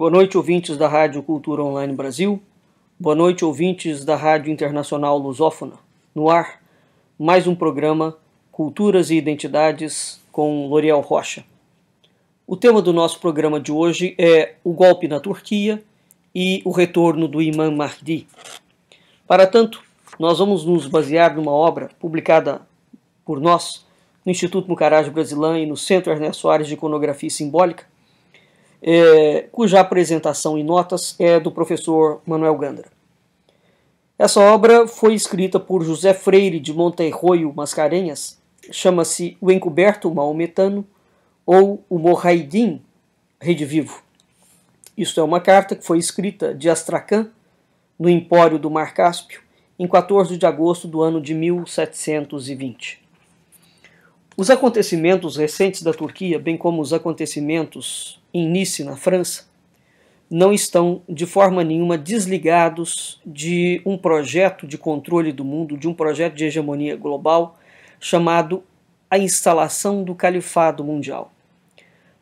Boa noite, ouvintes da Rádio Cultura Online Brasil. Boa noite, ouvintes da Rádio Internacional Lusófona. No ar, mais um programa Culturas e Identidades com L'Oréal Rocha. O tema do nosso programa de hoje é o golpe na Turquia e o retorno do Imam Mahdi. Para tanto, nós vamos nos basear numa obra publicada por nós no Instituto Mucaraj Brasilã e no Centro Ernesto Soares de Iconografia Simbólica, cuja apresentação e notas é do professor Manuel Gandra. Essa obra foi escrita por José Freire de Monterroio Mascarenhas, chama-se O Encoberto Maometano ou O Morraidin Redivivo. Isto é uma carta que foi escrita de Astracan, no Empório do Mar Cáspio, em 14 de agosto do ano de 1720. Os acontecimentos recentes da Turquia, bem como os acontecimentos em Nice, na França, não estão de forma nenhuma desligados de um projeto de controle do mundo, de um projeto de hegemonia global chamado a instalação do Califado Mundial.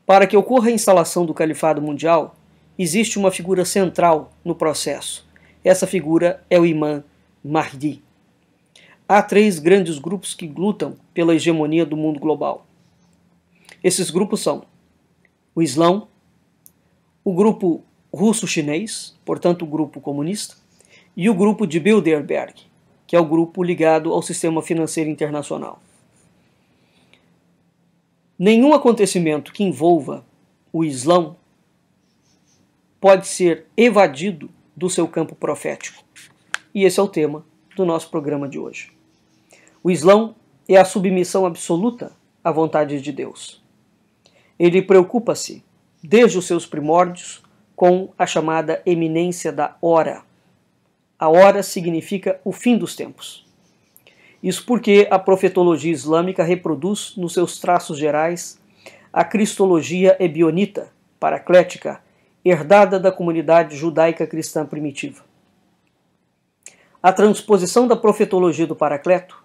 Para que ocorra a instalação do Califado Mundial, existe uma figura central no processo. Essa figura é o Imam Mahdi. Há 3 grandes grupos que lutam pela hegemonia do mundo global. Esses grupos são o Islão, o grupo russo-chinês, portanto o grupo comunista, e o grupo de Bilderberg, que é o grupo ligado ao sistema financeiro internacional. Nenhum acontecimento que envolva o Islão pode ser evadido do seu campo profético. E esse é o tema do nosso programa de hoje. O Islão é a submissão absoluta à vontade de Deus. Ele preocupa-se, desde os seus primórdios, com a chamada eminência da hora. A hora significa o fim dos tempos. Isso porque a profetologia islâmica reproduz, nos seus traços gerais, a cristologia ebionita, paraclética, herdada da comunidade judaica cristã primitiva. A transposição da profetologia do Paracleto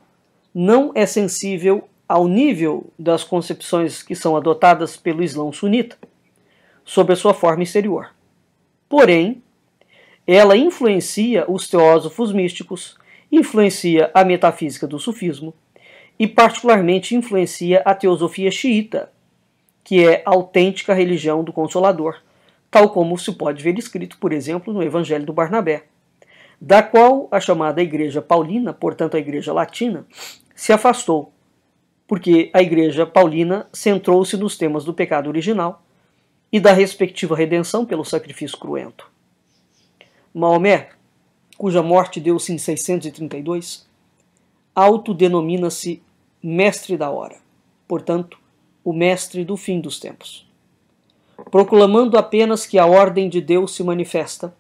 não é sensível ao nível das concepções que são adotadas pelo Islão sunita sobre a sua forma exterior. Porém, ela influencia os teósofos místicos, influencia a metafísica do sufismo e particularmente influencia a teosofia xiita, que é a autêntica religião do Consolador, tal como se pode ver escrito, por exemplo, no Evangelho do Barnabé, da qual a chamada Igreja Paulina, portanto a Igreja Latina, se afastou, porque a Igreja Paulina centrou-se nos temas do pecado original e da respectiva redenção pelo sacrifício cruento. Maomé, cuja morte deu-se em 632, autodenomina-se mestre da hora, portanto, o mestre do fim dos tempos, proclamando apenas que a ordem de Deus se manifesta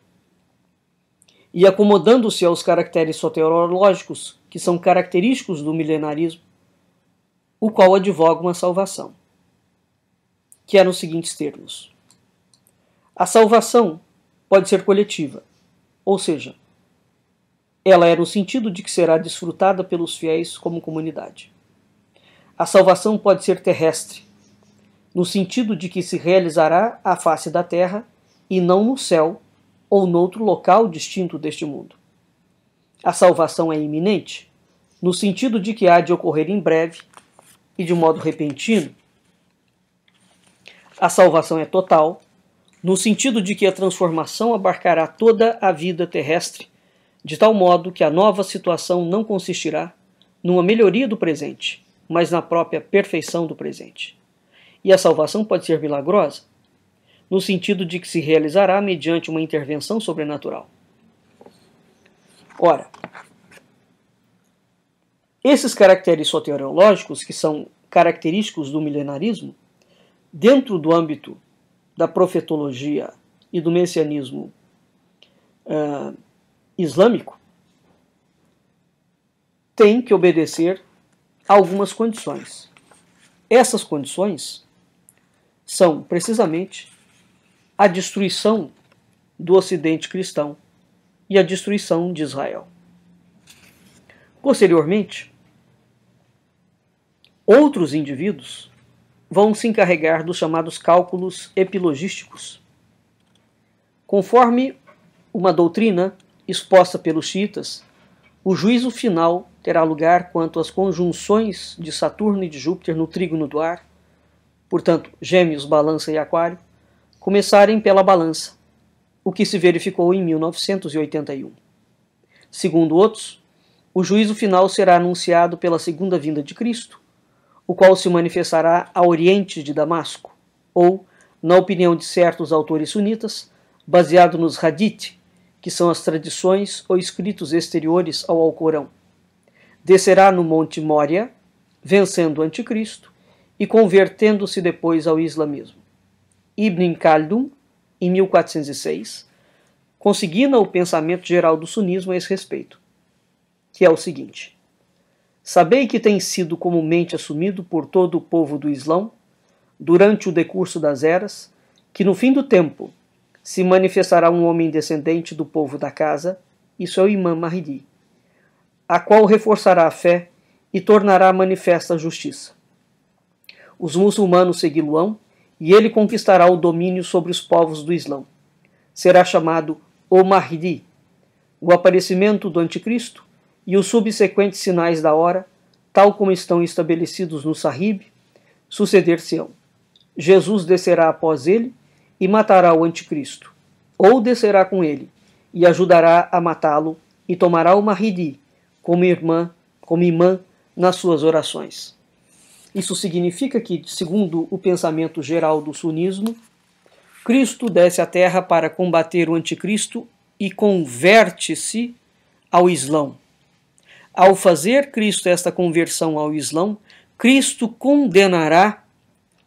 e acomodando-se aos caracteres soteriológicos que são característicos do milenarismo, o qual advoga uma salvação, que é nos seguintes termos. A salvação pode ser coletiva, ou seja, ela é no sentido de que será desfrutada pelos fiéis como comunidade. A salvação pode ser terrestre, no sentido de que se realizará à face da terra e não no céu ou noutro local distinto deste mundo. A salvação é iminente, no sentido de que há de ocorrer em breve e de modo repentino. A salvação é total, no sentido de que a transformação abarcará toda a vida terrestre, de tal modo que a nova situação não consistirá numa melhoria do presente, mas na própria perfeição do presente. E a salvação pode ser milagrosa, no sentido de que se realizará mediante uma intervenção sobrenatural. Ora, esses caracteres soteriológicos, que são característicos do milenarismo, dentro do âmbito da profetologia e do messianismo islâmico, têm que obedecer a algumas condições. Essas condições são, precisamente, a destruição do Ocidente cristão e a destruição de Israel. Posteriormente, outros indivíduos vão se encarregar dos chamados cálculos epilogísticos, Conforme uma doutrina exposta pelos xiitas, o juízo final terá lugar quanto às conjunções de Saturno e de Júpiter no trígono do ar, portanto, Gêmeos, Balança e Aquário, começarem pela Balança, o que se verificou em 1981. Segundo outros, o juízo final será anunciado pela segunda vinda de Cristo, o qual se manifestará a oriente de Damasco, ou, na opinião de certos autores sunitas, baseado nos Hadith, que são as tradições ou escritos exteriores ao Alcorão. Descerá no Monte Mória, vencendo o Anticristo e convertendo-se depois ao islamismo. Ibn Khaldun, em 1406, consigna o pensamento geral do sunismo a esse respeito, que é o seguinte: sabei que tem sido comumente assumido por todo o povo do Islão, durante o decurso das eras, que no fim do tempo se manifestará um homem descendente do povo da casa, isso é o Imam Mahdi, a qual reforçará a fé e tornará manifesta a justiça. Os muçulmanos segui-lo-ão, e ele conquistará o domínio sobre os povos do Islão. Será chamado o Mahdi. O aparecimento do Anticristo e os subsequentes sinais da hora, tal como estão estabelecidos no Sahib, suceder-se-ão. Jesus descerá após ele e matará o Anticristo, ou descerá com ele e ajudará a matá-lo e tomará o Mahdi como imã nas suas orações. Isso significa que, segundo o pensamento geral do sunismo, Cristo desce à terra para combater o Anticristo e converte-se ao Islão. Ao fazer Cristo esta conversão ao Islão, Cristo condenará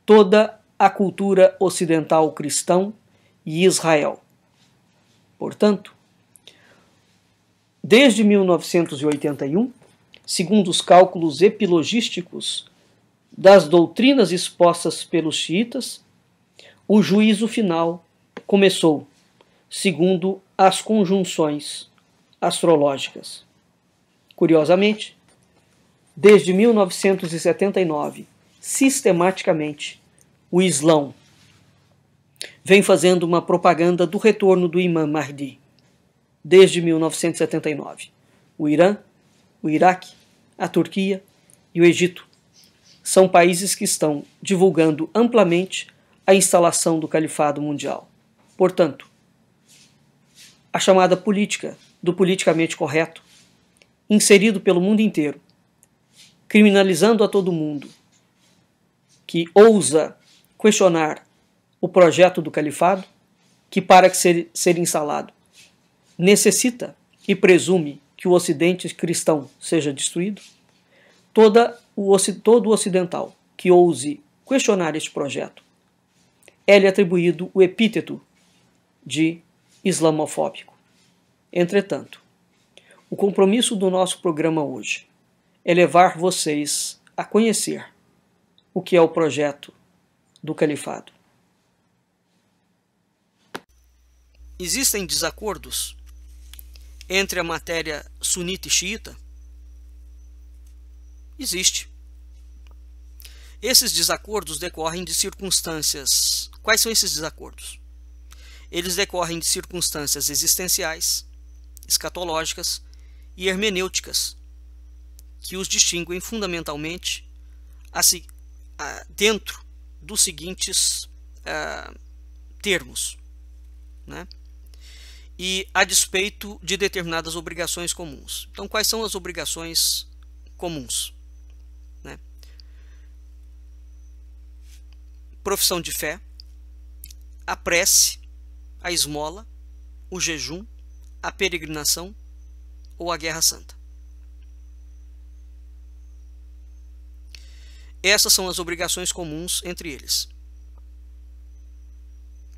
toda a cultura ocidental cristã e Israel. Portanto, desde 1981, segundo os cálculos epilogísticos das doutrinas expostas pelos xiitas, o juízo final começou, segundo as conjunções astrológicas. Curiosamente, desde 1979, sistematicamente, o Islão vem fazendo uma propaganda do retorno do Imam Mahdi. Desde 1979, o Irã, o Iraque, a Turquia e o Egito são países que estão divulgando amplamente a instalação do califado mundial. Portanto, a chamada política do politicamente correto, inserido pelo mundo inteiro, criminalizando a todo mundo que ousa questionar o projeto do califado, que para ser instalado necessita e presume que o Ocidente cristão seja destruído, todo o ocidental que ouse questionar este projeto é-lhe atribuído o epíteto de islamofóbico. Entretanto, o compromisso do nosso programa hoje é levar vocês a conhecer o que é o projeto do califado. Existem desacordos entre a matéria sunita e xiita? Existe. Esses desacordos decorrem de circunstâncias. Quais são esses desacordos? Eles decorrem de circunstâncias existenciais, escatológicas e hermenêuticas, que os distinguem fundamentalmente dentro dos seguintes termos, né? E a despeito de determinadas obrigações comuns. Então, quais são as obrigações comuns? Né? Profissão de fé, a prece, a esmola, o jejum, a peregrinação ou a guerra santa. Essas são as obrigações comuns entre eles.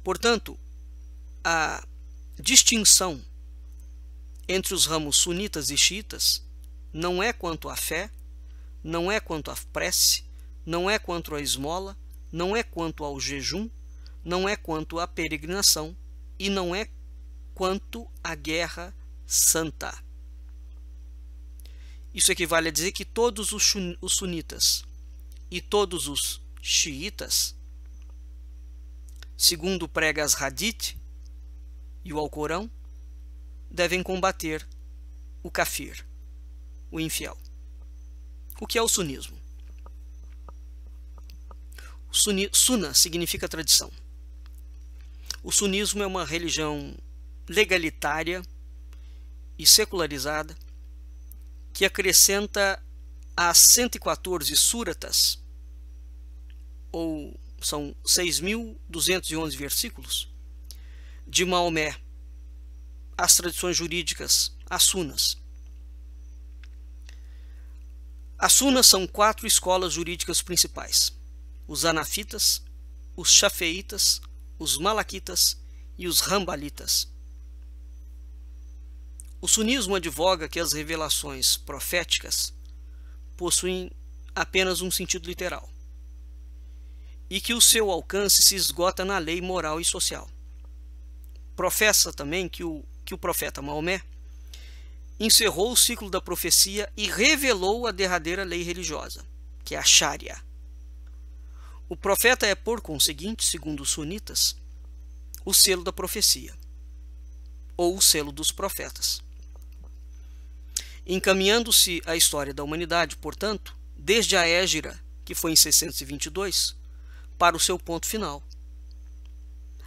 Portanto, a distinção entre os ramos sunitas e xiitas não é quanto à fé, não é quanto à prece, não é quanto à esmola, não é quanto ao jejum, não é quanto à peregrinação e não é quanto à guerra santa. Isso equivale a dizer que todos os sunitas e todos os xiitas, segundo prega as Hadith, e o Alcorão devem combater o kafir, o infiel. O que é o sunismo? Sunna significa tradição. O sunismo é uma religião legalitária e secularizada que acrescenta as 114 súratas, ou são 6.211 versículos, de Maomé às tradições jurídicas, as sunas. As sunas são 4 escolas jurídicas principais: os hanafitas, os shafeitas, os malaquitas e os rambalitas. O sunismo advoga que as revelações proféticas possuem apenas um sentido literal e que o seu alcance se esgota na lei moral e social. Professa também que o profeta Maomé encerrou o ciclo da profecia e revelou a derradeira lei religiosa, que é a Sharia. O profeta é, por conseguinte, segundo os sunitas, o selo da profecia, ou o selo dos profetas. Encaminhando-se a história da humanidade, portanto, desde a Hégira, que foi em 622, para o seu ponto final,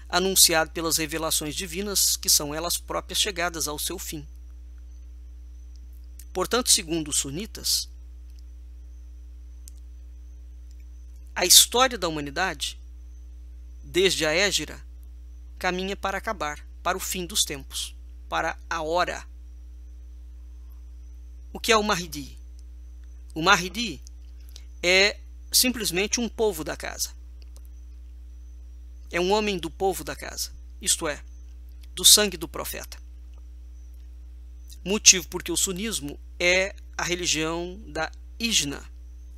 anunciado pelas revelações divinas, que são elas próprias chegadas ao seu fim. Portanto, segundo os sunitas, a história da humanidade, desde a Hégira, caminha para acabar, para o fim dos tempos, para a hora. O que é o Mahdi? O Mahdi é simplesmente um povo da casa. É um homem do povo da casa, isto é, do sangue do profeta. Motivo porque o sunismo é a religião da Ijna,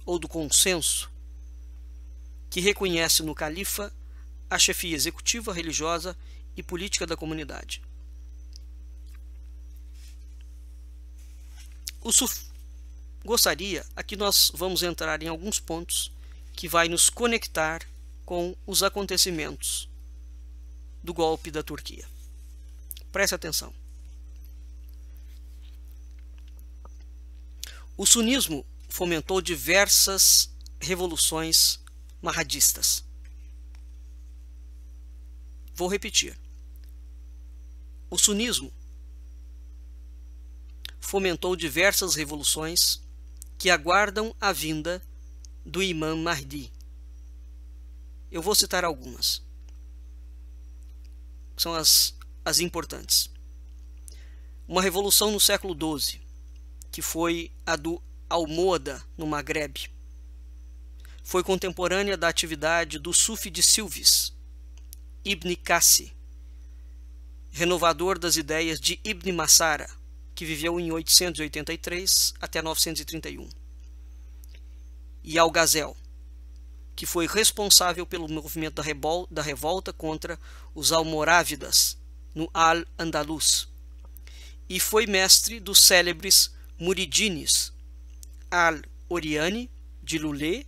ou do consenso, que reconhece no califa a chefia executiva, religiosa e política da comunidade. Gostaria, aqui nós vamos entrar em alguns pontos que vai nos conectar com os acontecimentos do golpe da Turquia. Preste atenção. O sunismo fomentou diversas revoluções mahadistas. Vou repetir. O sunismo fomentou diversas revoluções que aguardam a vinda do Imam Mahdi. Eu vou citar algumas. São as importantes. Uma revolução no século XII, que foi a do Almohada, no Maghreb. Foi contemporânea da atividade do Sufi de Silvis, Ibn Qasi, renovador das ideias de Ibn Massara, que viveu em 883 até 931. E Al-Ghazel, que foi responsável pelo movimento da revolta contra os Almorávidas, no Al-Andalus, e foi mestre dos célebres Muridines, Al-Oriani, de Lulé,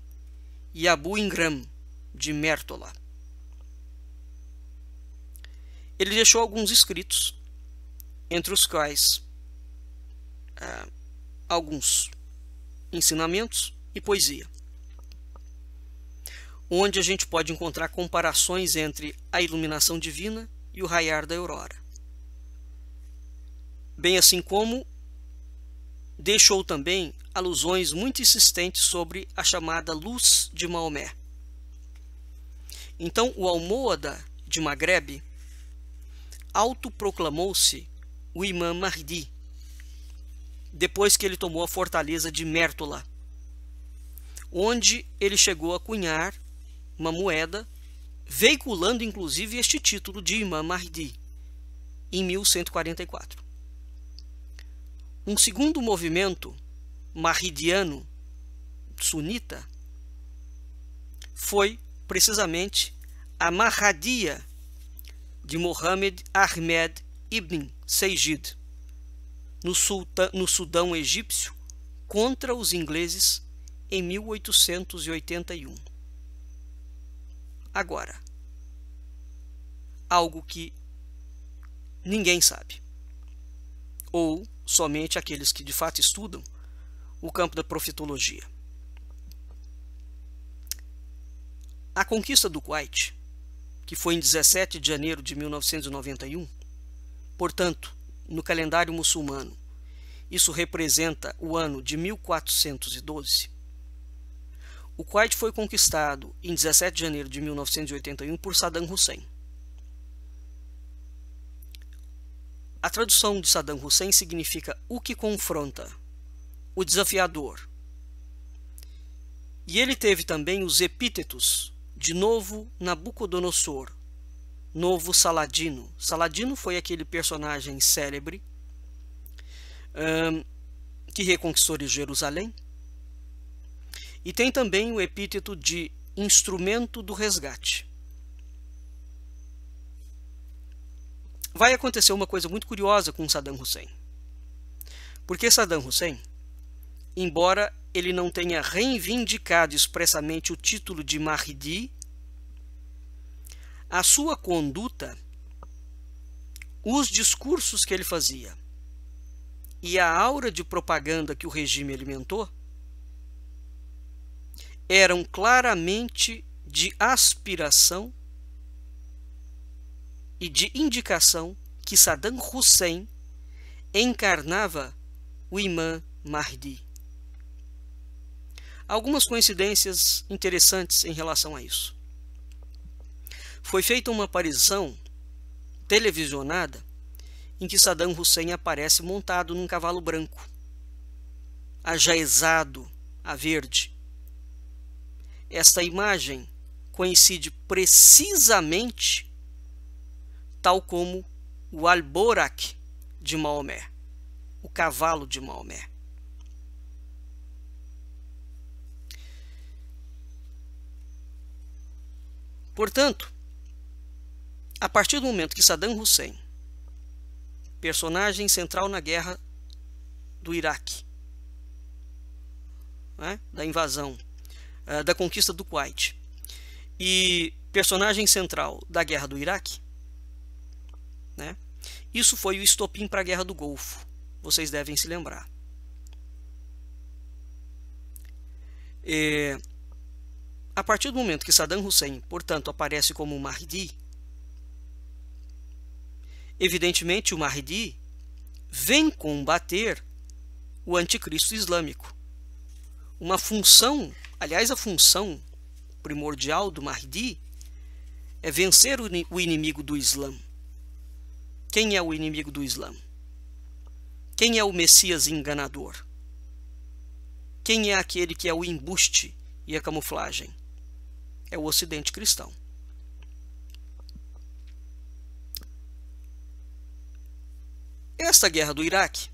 e Abu Ingram, de Mértola. Ele deixou alguns escritos, entre os quais alguns ensinamentos e poesia, onde a gente pode encontrar comparações entre a iluminação divina e o raiar da aurora. Bem assim como deixou também alusões muito insistentes sobre a chamada luz de Maomé. Então, o Almohada de Maghreb autoproclamou-se o Imam Mahdi, depois que ele tomou a fortaleza de Mértola, onde ele chegou a cunhar uma moeda, veiculando inclusive este título de Imam Mahdi, em 1144. Um segundo movimento mahdiano sunita foi precisamente a Mahdiya de Mohammed Ahmed ibn Sayyid, no Sudão egípcio, contra os ingleses em 1881. Agora, algo que Ninguém sabe. Ou somente aqueles que de fato estudam o campo da profetologia. A conquista do Kuwait, que foi em 17 de janeiro de 1991, portanto, no calendário muçulmano, isso representa o ano de 1412. O Kuwait foi conquistado em 17 de janeiro de 1981 por Saddam Hussein. A tradução de Saddam Hussein significa o que confronta, o desafiador. E ele teve também os epítetos de Novo Nabucodonosor, Novo Saladino. Saladino foi aquele personagem célebre que reconquistou Jerusalém. E tem também o epíteto de instrumento do resgate. Vai acontecer uma coisa muito curiosa com Saddam Hussein. Porque Saddam Hussein, embora ele não tenha reivindicado expressamente o título de Mahdi, a sua conduta, os discursos que ele fazia e a aura de propaganda que o regime alimentou eram claramente de aspiração e de indicação que Saddam Hussein encarnava o Imam Mahdi. Algumas coincidências interessantes em relação a isso. Foi feita uma aparição televisionada em que Saddam Hussein aparece montado num cavalo branco, ajaezado a verde. Esta imagem coincide precisamente tal como o Al-Borak de Maomé, o cavalo de Maomé. Portanto, a partir do momento que Saddam Hussein, personagem central na guerra do Iraque, da invasão, da conquista do Kuwait, e personagem central da guerra do Iraque, isso foi o estopim para a Guerra do Golfo, vocês devem se lembrar. A partir do momento que Saddam Hussein, portanto, aparece como Mahdi, evidentemente o Mahdi vem combater o anticristo islâmico. Uma função, aliás, a função primordial do Mahdi é vencer o inimigo do Islã. Quem é o inimigo do Islã? Quem é o Messias enganador? Quem é aquele que é o embuste e a camuflagem? É o Ocidente cristão. Esta guerra do Iraque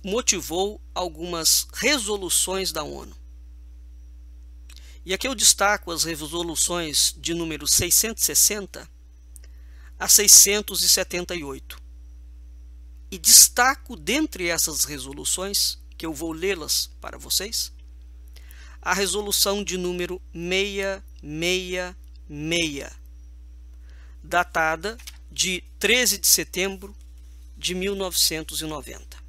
motivou algumas resoluções da ONU. E aqui eu destaco as resoluções de número 660 a 678. E destaco dentre essas resoluções, que eu vou lê-las para vocês, a resolução de número 666, datada de 13 de setembro de 1990.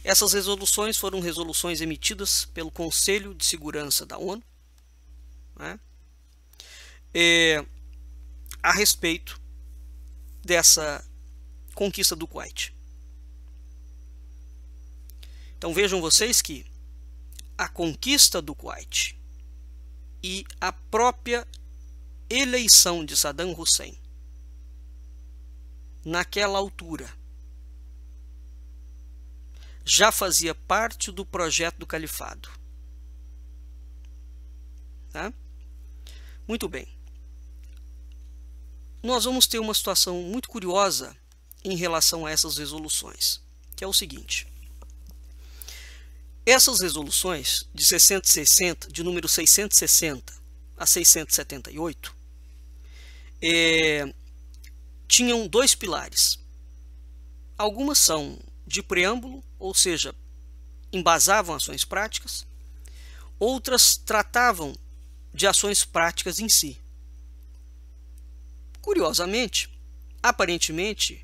Essas resoluções foram resoluções emitidas pelo Conselho de Segurança da ONU, a respeito dessa conquista do Kuwait. Então vejam vocês que a conquista do Kuwait e a própria eleição de Saddam Hussein naquela altura já fazia parte do projeto do califado. Muito bem. Nós vamos ter uma situação muito curiosa em relação a essas resoluções, que é o seguinte. Essas resoluções de número 660 a 678 tinham dois pilares. Algumas são de preâmbulo, ou seja, embasavam ações práticas. Outras tratavam de ações práticas em si. Curiosamente, aparentemente,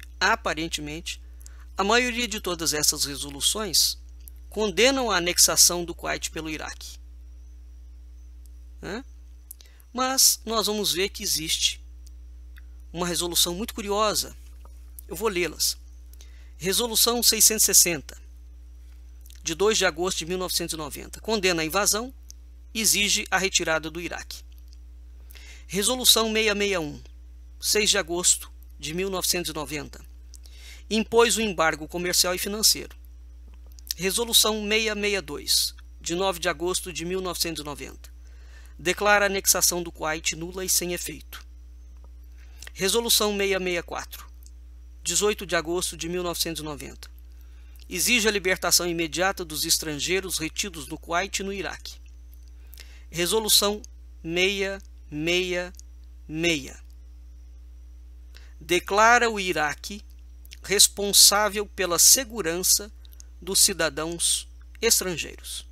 a maioria de todas essas resoluções condenam a anexação do Kuwait pelo Iraque. Mas nós vamos ver que existe uma resolução muito curiosa. Eu vou lê-las. Resolução 660, de 2 de agosto de 1990, condena a invasão e exige a retirada do Iraque. Resolução 661, 6 de agosto de 1990, impôs o embargo comercial e financeiro. Resolução 662, de 9 de agosto de 1990, declara a anexação do Kuwait nula e sem efeito. Resolução 664, 18 de agosto de 1990, exige a libertação imediata dos estrangeiros retidos no Kuwait e no Iraque. Resolução 666, declara o Iraque responsável pela segurança dos cidadãos estrangeiros.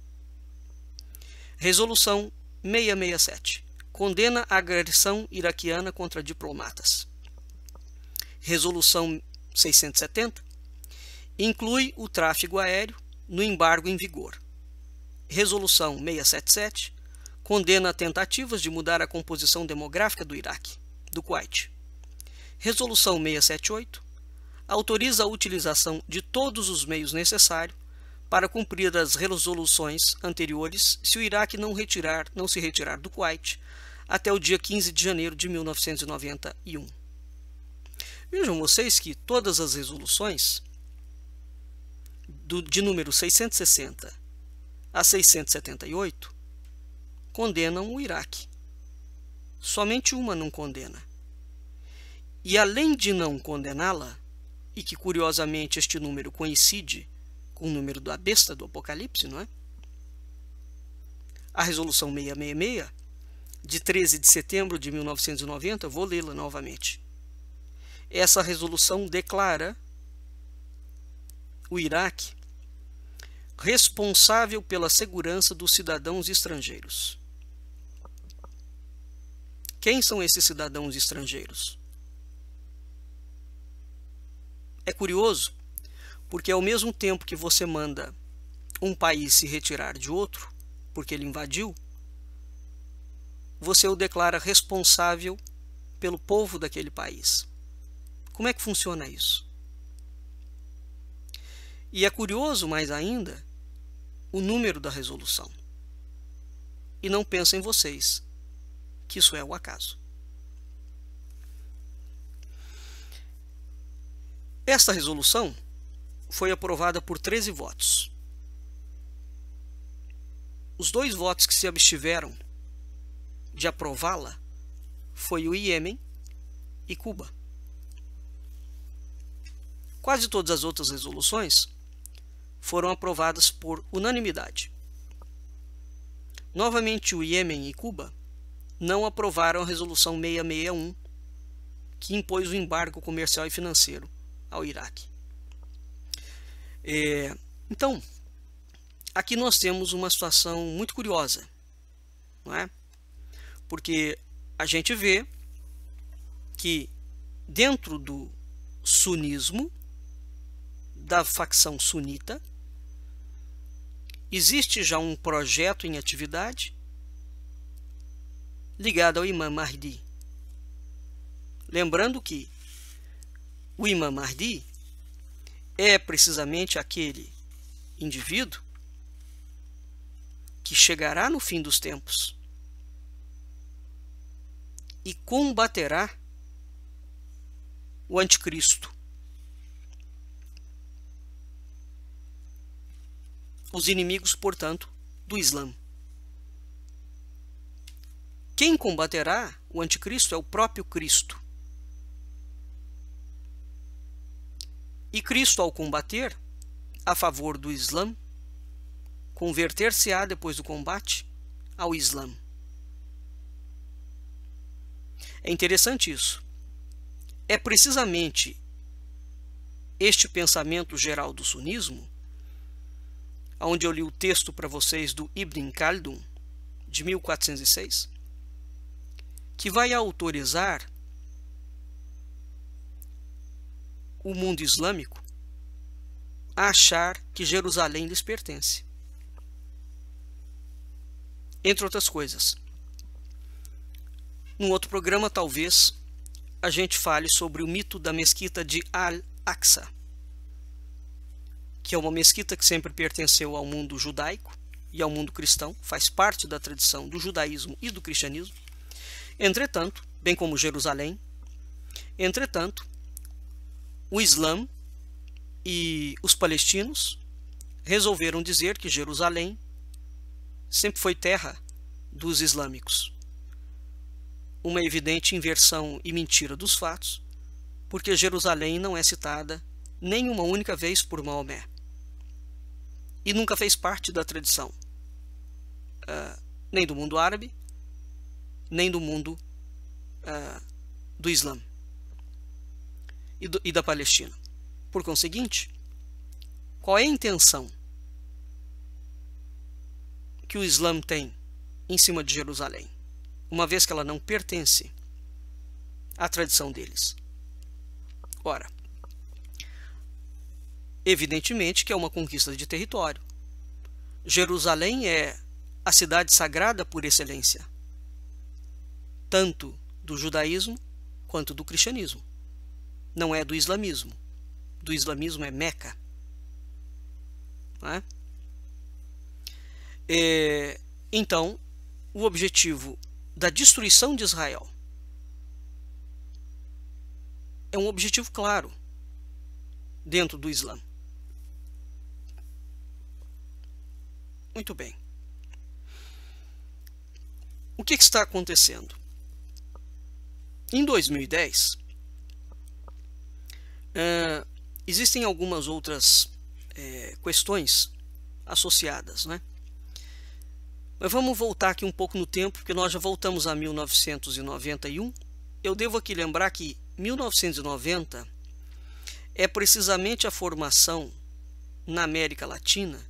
Resolução 667, condena a agressão iraquiana contra diplomatas. Resolução 670, inclui o tráfego aéreo no embargo em vigor. Resolução 677, condena tentativas de mudar a composição demográfica do Iraque, do Kuwait. Resolução 678, autoriza a utilização de todos os meios necessários para cumprir as resoluções anteriores se o Iraque não se retirar do Kuwait até o dia 15 de janeiro de 1991. Vejam vocês que todas as resoluções de número 660 a 678 condenam o Iraque. Somente uma não condena. E além de não condená-la, e que curiosamente este número coincide com o número da besta do Apocalipse, não é? A resolução 666, de 13 de setembro de 1990, vou lê-la novamente. Essa resolução declara o Iraque responsável pela segurança dos cidadãos estrangeiros. Quem são esses cidadãos estrangeiros? É curioso, porque ao mesmo tempo que você manda um país se retirar de outro, porque ele invadiu, você o declara responsável pelo povo daquele país. Como é que funciona isso? E é curioso mais ainda o número da resolução. E não pensem vocês que isso é o acaso. Esta resolução foi aprovada por 13 votos. Os 2 votos que se abstiveram de aprová-la foi o Iêmen e Cuba. Quase todas as outras resoluções foram aprovadas por unanimidade. Novamente, o Iêmen e Cuba não aprovaram a resolução 661, que impôs o embargo comercial e financeiro ao Iraque. Então, aqui nós temos uma situação muito curiosa, não é? Porque a gente vê que dentro do sunismo, da facção sunita, existe já um projeto em atividade ligado ao Imam Mahdi. Lembrando que o Imam Mahdi é precisamente aquele indivíduo que chegará no fim dos tempos e combaterá o anticristo. Os inimigos, portanto, do Islã. Quem combaterá o anticristo é o próprio Cristo. E Cristo, ao combater a favor do Islã, converter-se-á depois do combate ao Islã. É interessante isso. É precisamente este pensamento geral do sunismo, onde eu li o texto para vocês do Ibn Khaldun, de 1406, que vai autorizar o mundo islâmico a achar que Jerusalém lhes pertence. Entre outras coisas. Num outro programa, talvez, a gente fale sobre o mito da mesquita de Al-Aqsa, que é uma mesquita que sempre pertenceu ao mundo judaico e ao mundo cristão, faz parte da tradição do judaísmo e do cristianismo. Entretanto, bem como Jerusalém, entretanto, o Islã e os palestinos resolveram dizer que Jerusalém sempre foi terra dos islâmicos. Uma evidente inversão e mentira dos fatos, porque Jerusalém não é citada nem uma única vez por Maomé. E nunca fez parte da tradição, nem do mundo árabe, nem do mundo do Islã e da Palestina. Por conseguinte, qual é a intenção que o Islã tem em cima de Jerusalém, uma vez que ela não pertence à tradição deles? Ora, evidentemente que é uma conquista de território. Jerusalém é a cidade sagrada por excelência, tanto do judaísmo quanto do cristianismo. Não é do islamismo. Do islamismo é Meca. Não é? Então, o objetivo da destruição de Israel é um objetivo claro dentro do Islã. Muito bem. O que está acontecendo? Em 2010, existem algumas outras questões associadas, né? Mas vamos voltar aqui um pouco no tempo, porque nós já voltamos a 1991. Eu devo aqui lembrar que 1990 é precisamente a formação na América Latina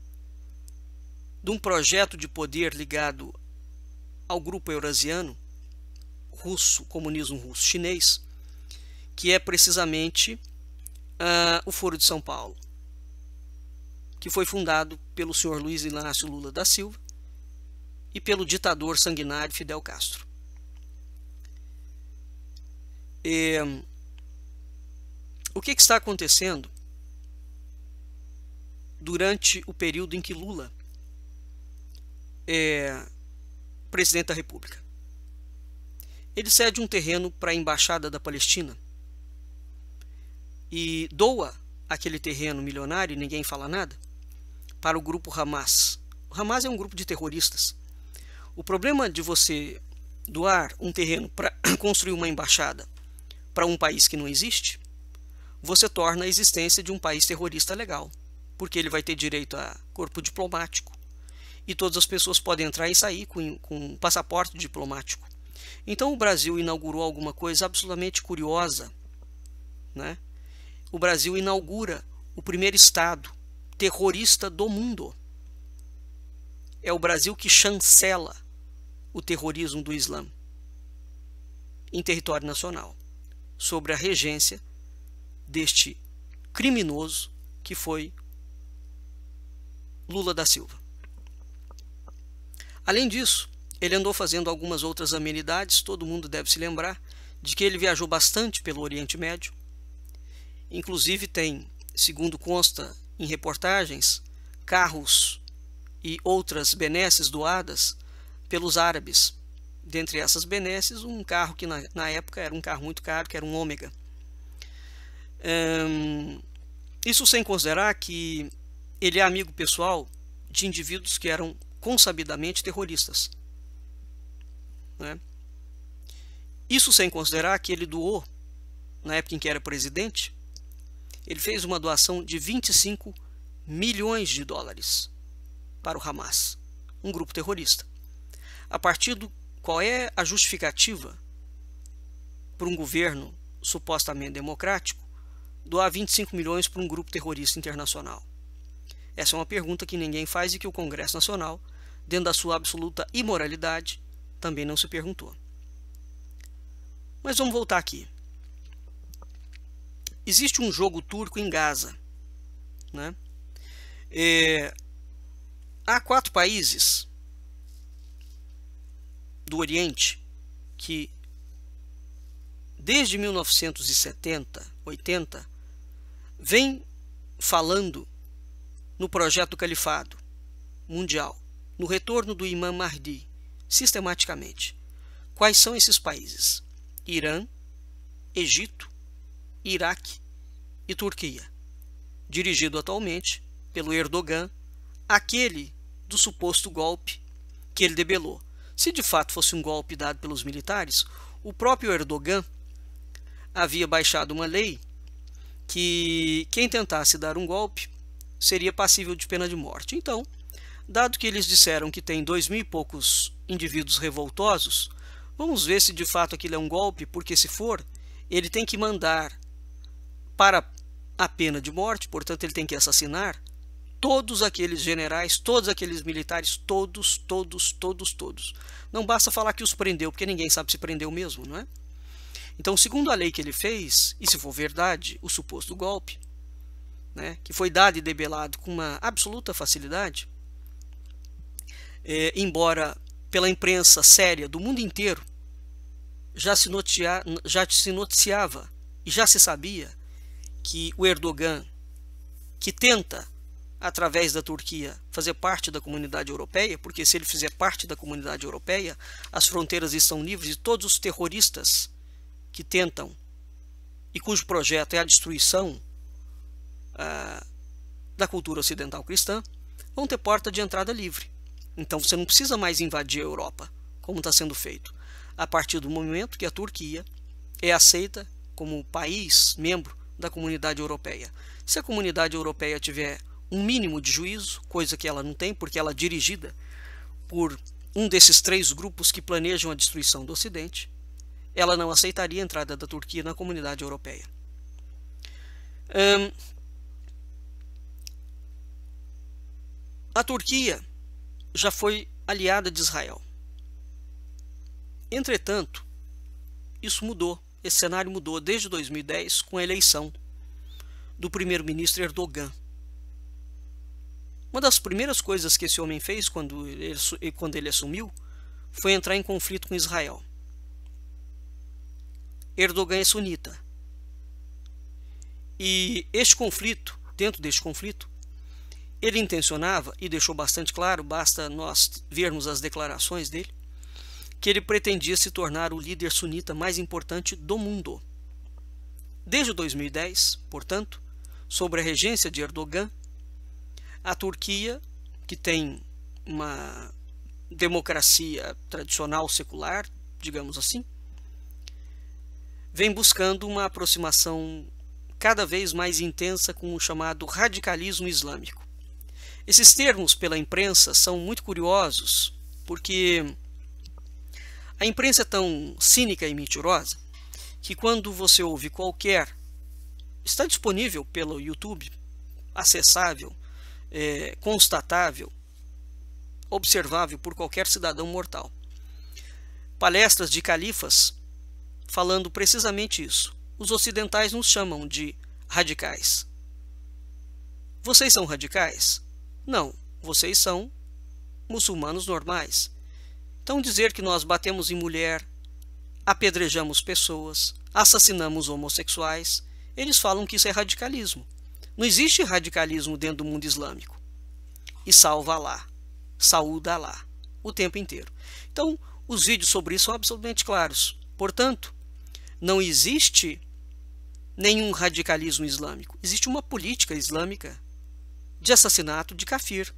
de um projeto de poder ligado ao grupo eurasiano, russo, comunismo russo chinês, que é precisamente o Foro de São Paulo, que foi fundado pelo senhor Luiz Inácio Lula da Silva e pelo ditador sanguinário Fidel Castro. O que está acontecendo durante o período em que Lula é presidente da República? Ele cede um terreno para a Embaixada da Palestina e doa aquele terreno milionário, e ninguém fala nada, para o grupo Hamas. O Hamas é um grupo de terroristas. O problema de você doar um terreno para construir uma embaixada para um país que não existe, você torna a existência de um país terrorista legal, porque ele vai ter direito a corpo diplomático e todas as pessoas podem entrar e sair com passaporte diplomático. Então o Brasil inaugurou alguma coisa absolutamente curiosa, né? O Brasil inaugura o primeiro Estado terrorista do mundo. É o Brasil que chancela o terrorismo do Islã em território nacional, sobre a regência deste criminoso que foi Lula da Silva. Além disso, ele andou fazendo algumas outras amenidades. Todo mundo deve se lembrar de que ele viajou bastante pelo Oriente Médio. Inclusive tem, segundo consta em reportagens, carros e outras benesses doadas pelos árabes. Dentre essas benesses, um carro que na época era um carro muito caro, que era um Ômega. Isso sem considerar que ele é amigo pessoal de indivíduos que eram consabidamente terroristas, né? Isso sem considerar que ele doou, na época em que era presidente, ele fez uma doação de 25 milhões de dólares para o Hamas, um grupo terrorista. A partir do qual é a justificativa para um governo supostamente democrático doar 25 milhões para um grupo terrorista internacional? Essa é uma pergunta que ninguém faz e que o Congresso Nacional, dentro da sua absoluta imoralidade, também não se perguntou. Mas vamos voltar aqui. existe um jogo turco em Gaza, né? Há 4 países do Oriente que desde 1970, 80, vem falando no projeto do Califado Mundial, no retorno do Imam Mahdi, sistematicamente. Quais são esses países? Irã, Egito, Iraque e Turquia, dirigido atualmente pelo Erdogan, aquele do suposto golpe que ele debelou. Se de fato fosse um golpe dado pelos militares, o próprio Erdogan havia baixado uma lei que quem tentasse dar um golpe seria passível de pena de morte. Então, dado que eles disseram que tem 2.000 e poucos indivíduos revoltosos, vamos ver se de fato aquilo é um golpe, porque se for, ele tem que mandar para a pena de morte, portanto ele tem que assassinar todos aqueles generais, todos aqueles militares, todos. Não basta falar que os prendeu, porque ninguém sabe se prendeu mesmo, não é? Então, segundo a lei que ele fez, e se for verdade, o suposto golpe, né, que foi dado e debelado com uma absoluta facilidade, embora pela imprensa séria do mundo inteiro já se noticiava e já se sabia que o Erdogan, que tenta, através da Turquia, fazer parte da comunidade europeia, porque se ele fizer parte da comunidade europeia, as fronteiras estão livres e todos os terroristas que tentam e cujo projeto é a destruição da cultura ocidental cristã, vão ter porta de entrada livre. Então você não precisa mais invadir a Europa, como está sendo feito, a partir do momento que a Turquia é aceita como país membro da comunidade europeia. Se a comunidade europeia tiver um mínimo de juízo, coisa que ela não tem, porque ela é dirigida por um desses 3 grupos que planejam a destruição do Ocidente, ela não aceitaria a entrada da Turquia na comunidade europeia. A Turquia já foi aliada de Israel. Entretanto, isso mudou, esse cenário mudou desde 2010 com a eleição do primeiro-ministro Erdogan. Uma das primeiras coisas que esse homem fez quando ele assumiu foi entrar em conflito com Israel. Erdogan é sunita. E dentro deste conflito, ele intencionava, e deixou bastante claro, basta nós vermos as declarações dele, que ele pretendia se tornar o líder sunita mais importante do mundo. Desde 2010, portanto, sob a regência de Erdogan, a Turquia, que tem uma democracia tradicional secular, digamos assim, vem buscando uma aproximação cada vez mais intensa com o chamado radicalismo islâmico. Esses termos pela imprensa são muito curiosos, porque a imprensa é tão cínica e mentirosa que quando você ouve qualquer, está disponível pelo YouTube, acessável, constatável, observável por qualquer cidadão mortal, palestras de califas falando precisamente isso. Os ocidentais nos chamam de radicais. Vocês são radicais? Não, vocês são muçulmanos normais. Então dizer que nós batemos em mulher, apedrejamos pessoas, assassinamos homossexuais, eles falam que isso é radicalismo. Não existe radicalismo dentro do mundo islâmico. E salva Alá, saúda Alá, o tempo inteiro. Então, os vídeos sobre isso são absolutamente claros. Portanto, não existe nenhum radicalismo islâmico. Existe uma política islâmica de assassinato de kafir.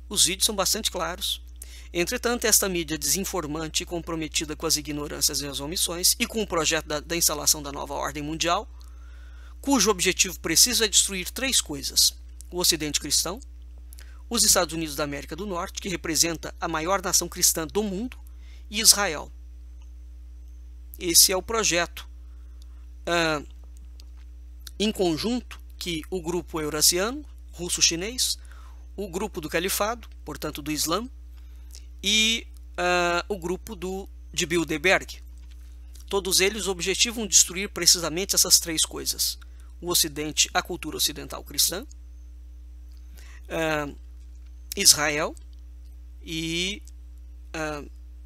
Os vídeos são bastante claros. Entretanto, esta mídia desinformante e comprometida com as ignorâncias e as omissões e com o projeto da instalação da nova ordem mundial, cujo objetivo preciso é destruir 3 coisas: o Ocidente cristão, os Estados Unidos da América do Norte, que representa a maior nação cristã do mundo, e Israel. Esse é o projeto em conjunto que o grupo eurasiano, russo-chinês, o grupo do Califado, portanto do Islã, e o grupo de Bilderberg. Todos eles objetivam destruir precisamente essas três coisas: o Ocidente, a cultura ocidental cristã, Israel e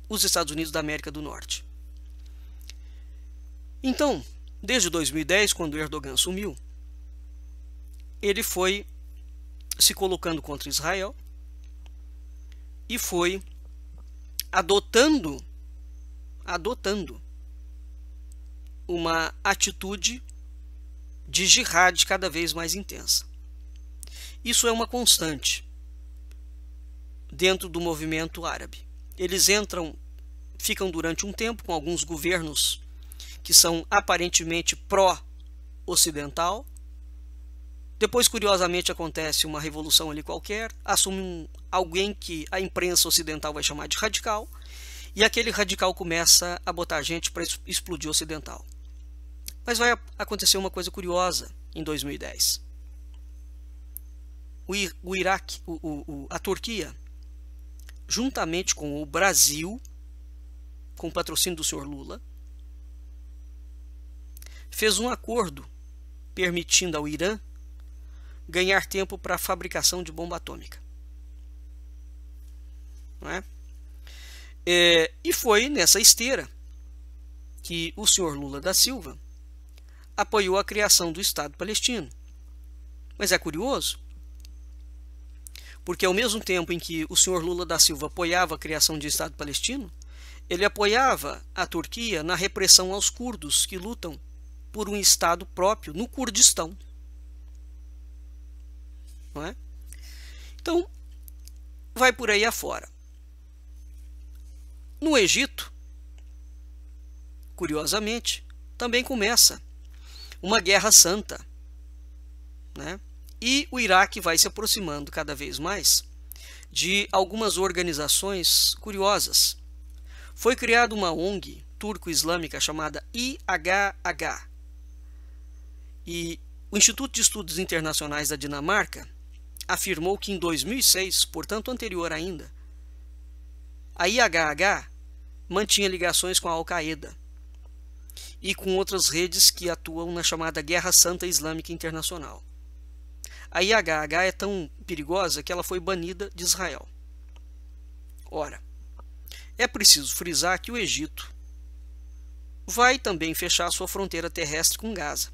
os Estados Unidos da América do Norte. Então, desde 2010, quando Erdogan assumiu, ele foi se colocando contra Israel e foi adotando uma atitude de jihad cada vez mais intensa. Isso é uma constante dentro do movimento árabe. Eles ficam durante um tempo com alguns governos que são aparentemente pró-ocidental. Depois, curiosamente, acontece uma revolução ali qualquer, assume alguém que a imprensa ocidental vai chamar de radical, e aquele radical começa a botar gente para explodir o ocidental. Mas vai acontecer uma coisa curiosa em 2010. O Iraque, a Turquia, juntamente com o Brasil, com o patrocínio do senhor Lula, fez um acordo permitindo ao Irã ganhar tempo para a fabricação de bomba atômica. Não é? E foi nessa esteira que o senhor Lula da Silva apoiou a criação do Estado palestino. Mas é curioso, porque ao mesmo tempo em que o senhor Lula da Silva apoiava a criação de Estado palestino, ele apoiava a Turquia na repressão aos curdos que lutam por um Estado próprio no Kurdistão. Não é? Então, vai por aí afora. No Egito, curiosamente, também começa uma guerra santa, né? E o Iraque vai se aproximando cada vez mais de algumas organizações curiosas. Foi criada uma ONG turco-islâmica chamada IHH. E o Instituto de Estudos Internacionais da Dinamarca afirmou que em 2006, portanto anterior ainda, a IHH mantinha ligações com a Al-Qaeda e com outras redes que atuam na chamada Guerra Santa Islâmica Internacional. A IHH é tão perigosa que ela foi banida de Israel. Ora, é preciso frisar que o Egito vai também fechar sua fronteira terrestre com Gaza.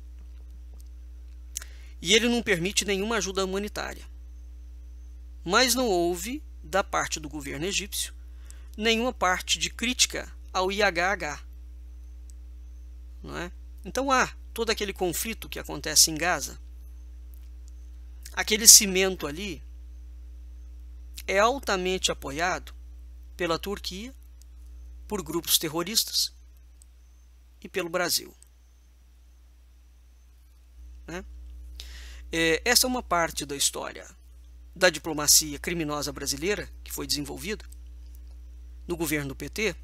E ele não permite nenhuma ajuda humanitária. Mas não houve, da parte do governo egípcio, nenhuma parte de crítica ao IHH. Não é? Então há todo aquele conflito que acontece em Gaza. Aquele cimento ali é altamente apoiado pela Turquia, por grupos terroristas e pelo Brasil. Né? Essa é uma parte da história da diplomacia criminosa brasileira que foi desenvolvida no governo do PT,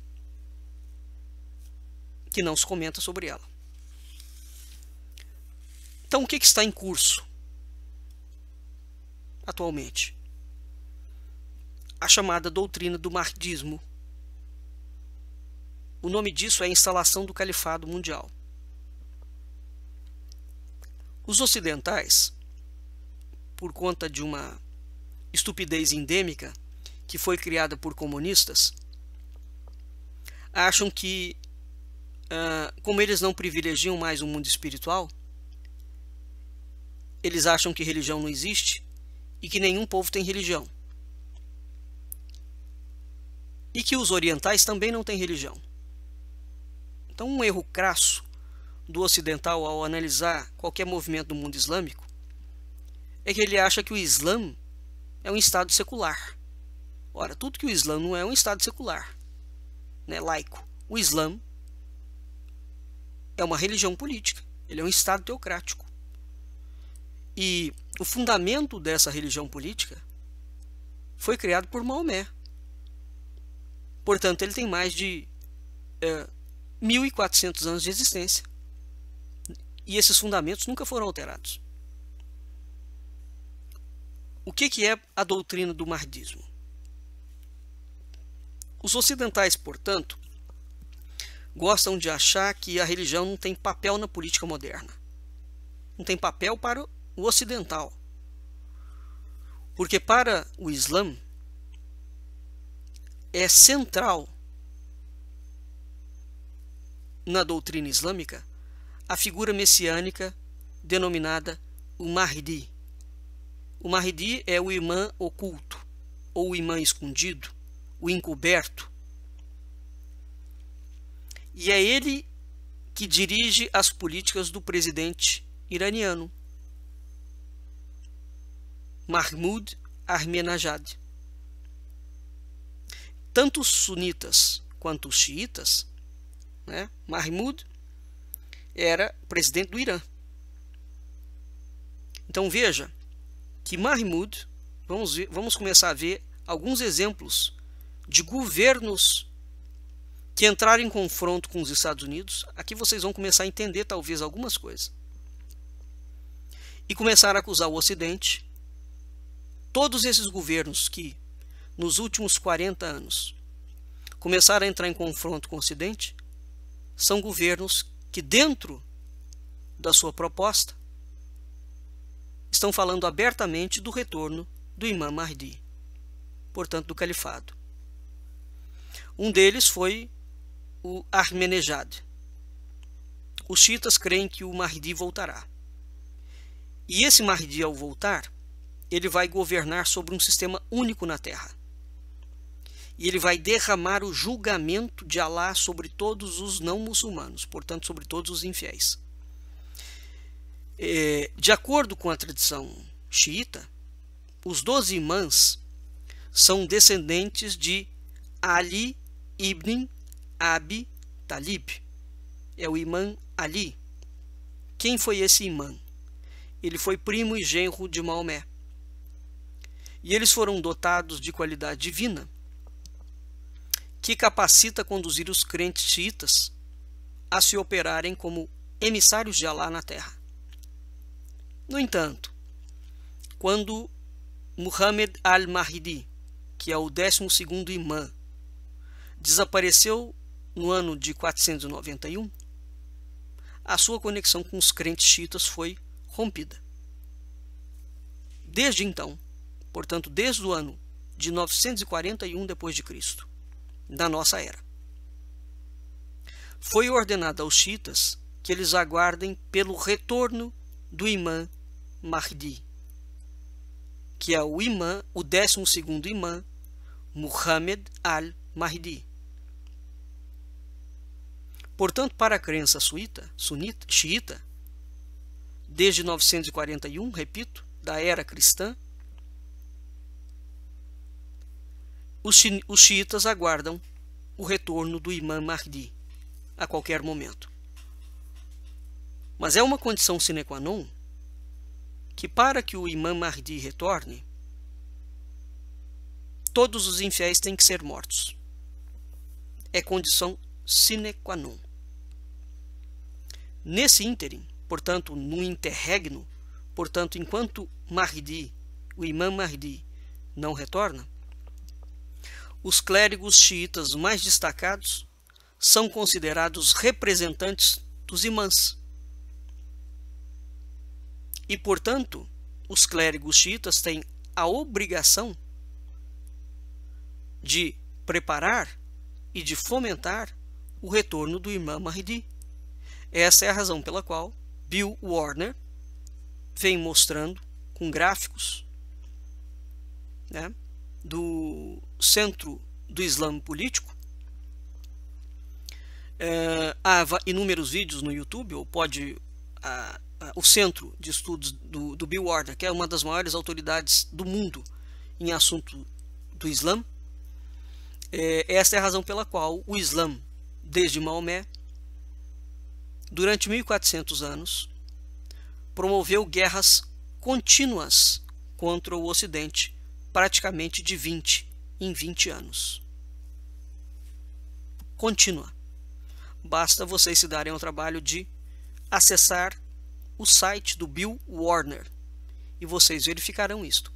que não se comenta sobre ela. Então, o que está em curso atualmente? A chamada doutrina do Mahdismo. O nome disso é a instalação do califado mundial. Os ocidentais, por conta de uma estupidez endêmica que foi criada por comunistas, acham que, como eles não privilegiam mais o mundo espiritual, eles acham que religião não existe e que nenhum povo tem religião. E que os orientais também não têm religião. Então, um erro crasso do ocidental ao analisar qualquer movimento do mundo islâmico é que ele acha que o Islã é um estado secular. Ora, tudo que o Islã não é um estado secular, né, laico. O Islã é uma religião política, ele é um estado teocrático. E o fundamento dessa religião política foi criado por Maomé. Portanto, ele tem mais de 1.400 anos de existência. E esses fundamentos nunca foram alterados. O que é a doutrina do Mahdismo? Os ocidentais, portanto, gostam de achar que a religião não tem papel na política moderna. Não tem papel para o ocidental. Porque para o Islã é central na doutrina islâmica a figura messiânica denominada o Mahdi. O Mahdi é o imã oculto, ou o imã escondido, o encoberto. E é ele que dirige as políticas do presidente iraniano, Mahmoud Ahmadinejad. Tanto os sunitas quanto os xiitas, né? Mahmoud era presidente do Irã. Então veja que Mahmoud, vamos começar a ver alguns exemplos de governos que entraram em confronto com os Estados Unidos. Aqui vocês vão começar a entender talvez algumas coisas. E começaram a acusar o Ocidente. Todos esses governos que nos últimos 40 anos começaram a entrar em confronto com o Ocidente são governos que, dentro da sua proposta, estão falando abertamente do retorno do Imam Mahdi, portanto do califado. Um deles foi o Ahmadinejad. Os xiitas creem que o Mahdi voltará. E esse Mahdi, ao voltar, ele vai governar sobre um sistema único na Terra. E ele vai derramar o julgamento de Alá sobre todos os não muçulmanos, portanto sobre todos os infiéis. De acordo com a tradição xiita, os 12 imãs são descendentes de Ali ibn Abi Talib. É o imã Ali. Quem foi esse imã? Ele foi primo e genro de Maomé. E eles foram dotados de qualidade divina que capacita a conduzir os crentes xiitas a se operarem como emissários de Alá na terra. No entanto, quando Muhammad al-Mahdi, que é o 12º imã, desapareceu no ano de 491, a sua conexão com os crentes xiitas foi rompida. Desde então, portanto, desde o ano de 941 d.C., da nossa era, foi ordenado aos xiitas que eles aguardem pelo retorno do imã Mahdi, que é o 12º imã, Muhammad al-Mahdi. Portanto, para a crença xiita, desde 941, repito, da era cristã, os xiitas aguardam o retorno do imã Mahdi a qualquer momento. Mas é uma condição sine qua non que, para que o imã Mahdi retorne, todos os infiéis têm que ser mortos. É condição sine qua non. Nesse ínterim, portanto, no interregno, portanto, enquanto Mahdi, o imã Mahdi, não retorna, os clérigos xiitas mais destacados são considerados representantes dos imãs. E, portanto, os clérigos xiitas têm a obrigação de preparar e de fomentar o retorno do imã Mahdi. Essa é a razão pela qual Bill Warner vem mostrando com gráficos, né, do Centro do Islã Político. Há inúmeros vídeos no YouTube, ou o Centro de Estudos do Bill Warner, que é uma das maiores autoridades do mundo em assunto do Islã. Esta é a razão pela qual o Islã, desde Maomé, durante 1400 anos, promoveu guerras contínuas contra o Ocidente, praticamente de 20 em 20 anos. Contínua. Basta vocês se darem ao trabalho de acessar o site do Bill Warner e vocês verificarão isto.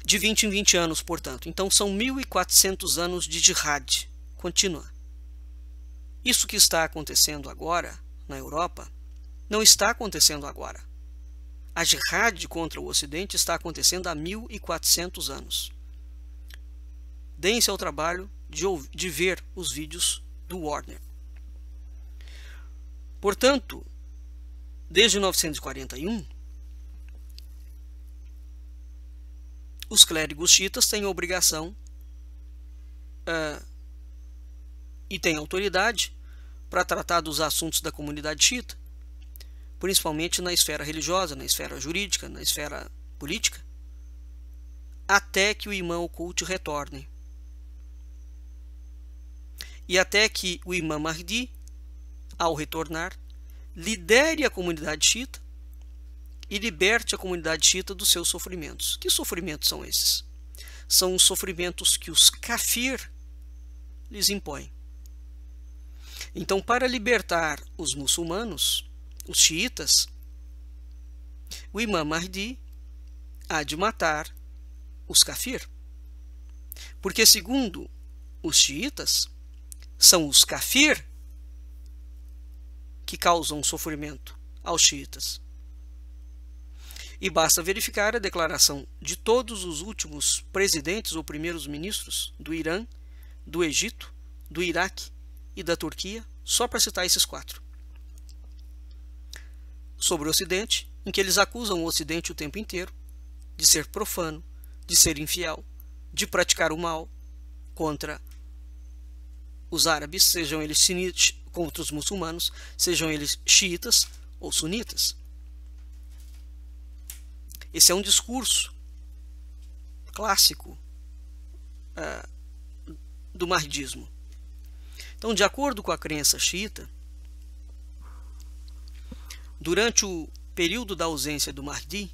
de 20 em 20 anos, portanto. Então são 1.400 anos de jihad contínua. Isso que está acontecendo agora na Europa não está acontecendo agora. A jihad contra o Ocidente está acontecendo há 1.400 anos. Deem-se ao trabalho de ver os vídeos do Warner. Portanto, desde 1941, os clérigos xiitas têm a obrigação e têm autoridade para tratar dos assuntos da comunidade xiita, principalmente na esfera religiosa, na esfera jurídica, na esfera política, até que o imã oculte retorne. E até que o imã Mahdi, ao retornar, lidere a comunidade xiita e liberte a comunidade xiita dos seus sofrimentos. Que sofrimentos são esses? São os sofrimentos que os kafir lhes impõem. Então, para libertar os muçulmanos, os xiitas, o imã Mahdi há de matar os kafir. Porque, segundo os xiitas, são os kafir que causam sofrimento aos xiitas. E basta verificar a declaração de todos os últimos presidentes ou primeiros ministros do Irã, do Egito, do Iraque e da Turquia, só para citar esses 4. Sobre o Ocidente, em que eles acusam o Ocidente o tempo inteiro de ser profano, de ser infiel, de praticar o mal contra os árabes, sejam eles sunitas, contra os muçulmanos, sejam eles xiitas ou sunitas. Esse é um discurso clássico do mahdismo. Então, de acordo com a crença xiita, durante o período da ausência do Mahdi,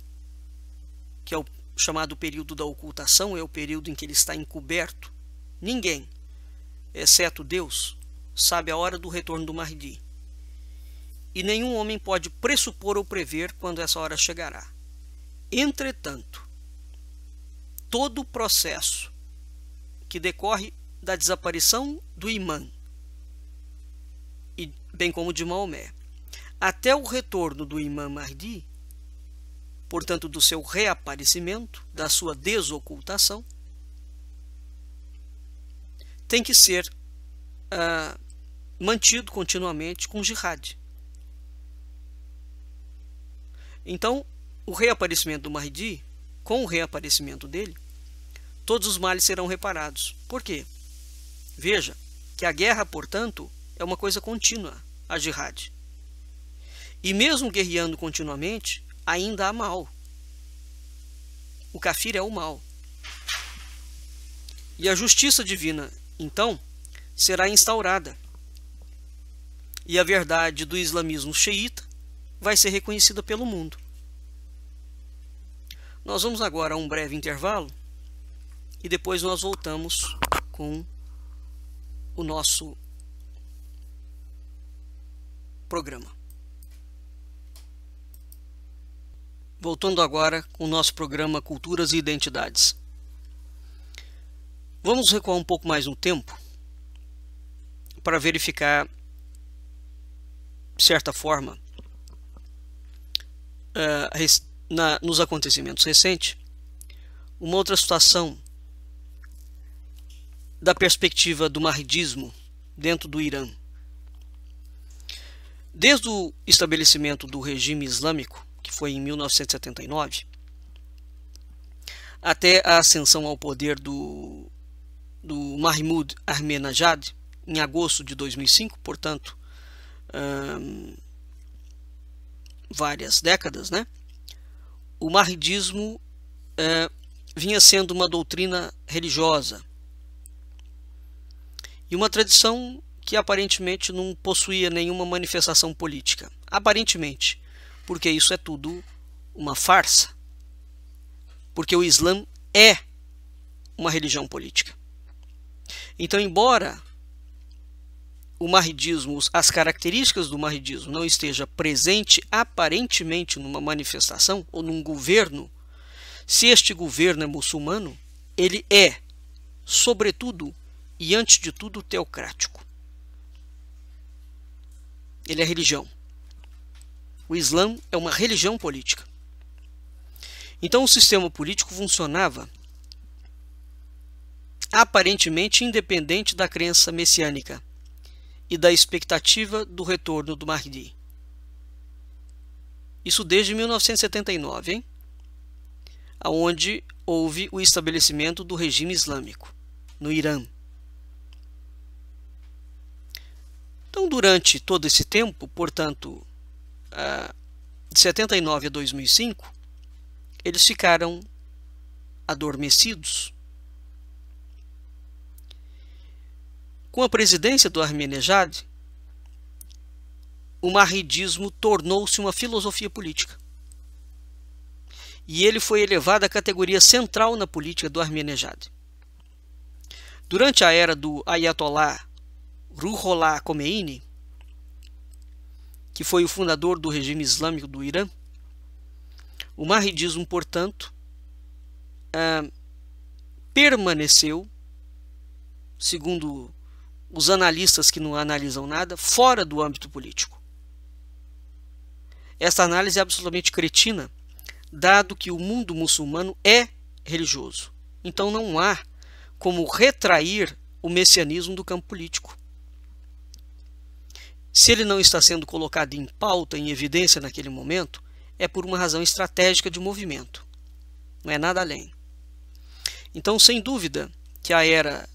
que é o chamado período da ocultação, é o período em que ele está encoberto, ninguém, exceto Deus, sabe a hora do retorno do Mahdi. E nenhum homem pode pressupor ou prever quando essa hora chegará. Entretanto, todo o processo que decorre da desaparição do imã, e bem como de Maomé, até o retorno do imã Mahdi, portanto do seu reaparecimento, da sua desocultação, tem que ser mantido continuamente com jihad. Então, o reaparecimento do Mahdi, com o reaparecimento dele, todos os males serão reparados. Por quê? Veja que a guerra, portanto, é uma coisa contínua, a jihad. E mesmo guerreando continuamente, ainda há mal. O kafir é o mal. E a justiça divina, então, será instaurada. E a verdade do islamismo xiita vai ser reconhecida pelo mundo. Nós vamos agora a um breve intervalo e depois nós voltamos com o nosso programa. Voltando agora com o nosso programa Culturas e Identidades. Vamos recuar um pouco mais no tempo para verificar, de certa forma, nos acontecimentos recentes, uma outra situação da perspectiva do mahdismo dentro do Irã. Desde o estabelecimento do regime islâmico, que foi em 1979, até a ascensão ao poder do Mahmoud Ahmadinejad, em agosto de 2005, portanto, várias décadas, né? O mahdismo vinha sendo uma doutrina religiosa e uma tradição que aparentemente não possuía nenhuma manifestação política. Aparentemente, porque isso é tudo uma farsa. Porque o Islã é uma religião política. Então, embora o mahdismo, as características do mahdismo não esteja presente aparentemente numa manifestação ou num governo, Se este governo é muçulmano, ele é, sobretudo e antes de tudo, teocrático. Ele é religião. O Islã é uma religião política. Então o sistema político funcionava aparentemente independente da crença messiânica e da expectativa do retorno do Mahdi. Isso desde 1979, hein? Onde houve o estabelecimento do regime islâmico no Irã. Então, durante todo esse tempo, portanto, de 79 a 2005, eles ficaram adormecidos. Com a presidência do Ahmadinejad, o mahridismo tornou-se uma filosofia política. E ele foi elevado à categoria central na política do Ahmadinejad. Durante a era do Ayatollah Ruhollah Khomeini, que foi o fundador do regime islâmico do Irã, o mahridismo, portanto, permaneceu, segundo os analistas que não analisam nada, fora do âmbito político. Esta análise é absolutamente cretina, dado que o mundo muçulmano é religioso. Então não há como retrair o messianismo do campo político. Se ele não está sendo colocado em pauta, em evidência naquele momento, é por uma razão estratégica de movimento. Não é nada além. Então, sem dúvida, que a era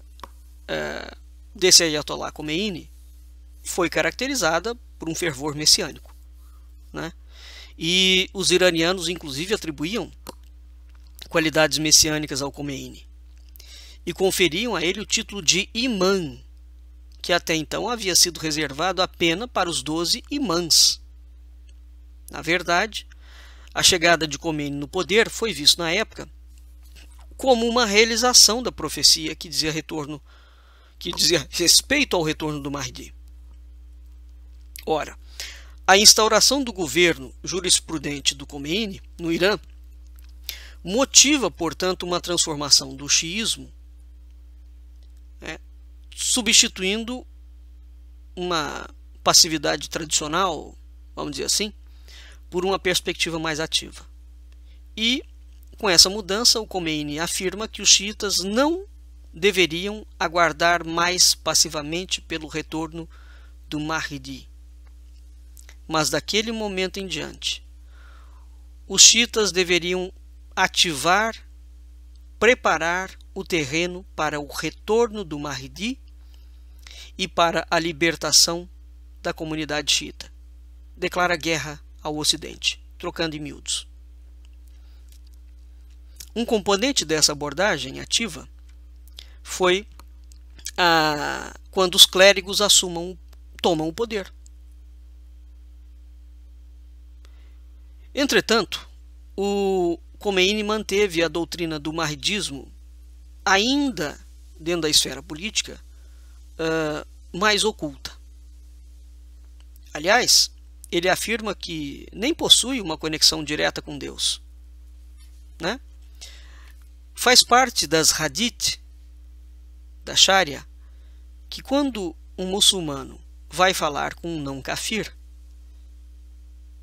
desse Ayatollah Khomeini foi caracterizada por um fervor messiânico, né? E os iranianos, inclusive, atribuíam qualidades messiânicas ao Khomeini e conferiam a ele o título de imã, que até então havia sido reservado apenas para os 12 imãs. Na verdade, a chegada de Khomeini no poder foi visto na época como uma realização da profecia que dizia respeito ao retorno do Mahdi. Ora, a instauração do governo jurisprudente do Khomeini no Irã motiva, portanto, uma transformação do xiismo, substituindo uma passividade tradicional, vamos dizer assim, por uma perspectiva mais ativa. E, com essa mudança, o Khomeini afirma que os xiitas não deveriam aguardar mais passivamente pelo retorno do Mahdi. Mas daquele momento em diante, os xiitas deveriam ativar, preparar o terreno para o retorno do Mahdi e para a libertação da comunidade xiita. Declara guerra ao Ocidente, trocando em miúdos. Um componente dessa abordagem ativa foi quando os clérigos tomam o poder. Entretanto, o Khomeini manteve a doutrina do mahdismo ainda dentro da esfera política mais oculta. Aliás, ele afirma que nem possui uma conexão direta com Deus, né? Faz parte das hadith da Sharia que quando um muçulmano vai falar com um não kafir,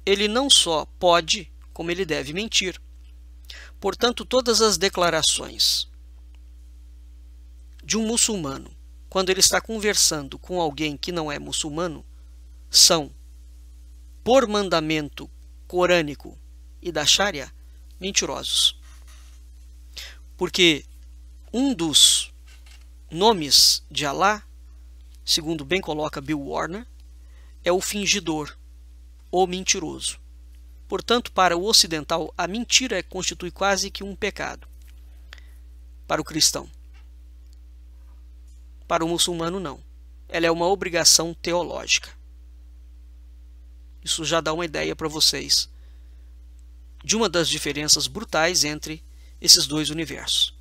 ele não só pode, como ele deve mentir. Portanto, todas as declarações de um muçulmano, quando ele está conversando com alguém que não é muçulmano, são, por mandamento corânico e da Sharia, mentirosos. Porque um dos nomes de Allah, segundo bem coloca Bill Warner, é o fingidor, o mentiroso. Portanto, para o ocidental, a mentira constitui quase que um pecado. Para o cristão. Para o muçulmano, não. Ela é uma obrigação teológica. Isso já dá uma ideia para vocês de uma das diferenças brutais entre esses dois universos.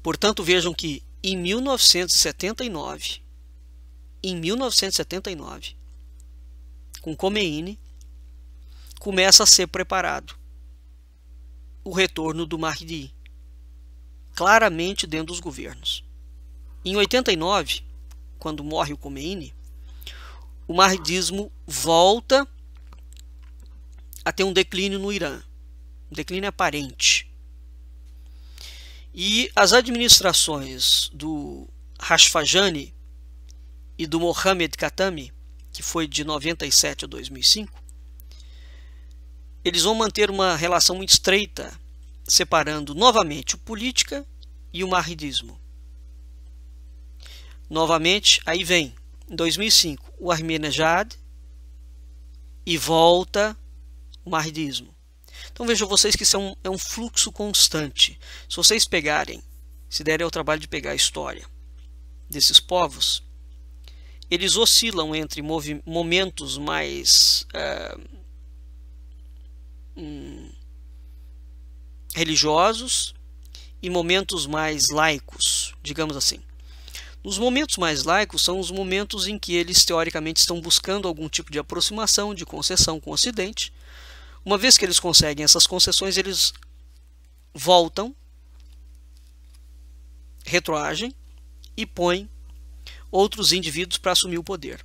Portanto, vejam que em 1979, com Khomeini, começa a ser preparado o retorno do Mahdi, claramente dentro dos governos. Em 89, quando morre o Khomeini, o mahdismo volta a ter um declínio no Irã, um declínio aparente. E as administrações do Rafsanjani e do Mohammad Khatami, que foi de 97 a 2005, eles vão manter uma relação muito estreita, separando novamente o política e o mahdismo. Novamente, aí vem, em 2005, o Ahmadinejad e volta o mahdismo. Então vejam vocês que isso é um fluxo constante. Se vocês pegarem, se derem ao trabalho de pegar a história desses povos, eles oscilam entre momentos mais religiosos e momentos mais laicos, digamos assim. Nos momentos mais laicos são os momentos em que eles teoricamente estão buscando algum tipo de aproximação, de concessão com o Ocidente. Uma vez que eles conseguem essas concessões, eles voltam, retroagem e põem outros indivíduos para assumir o poder.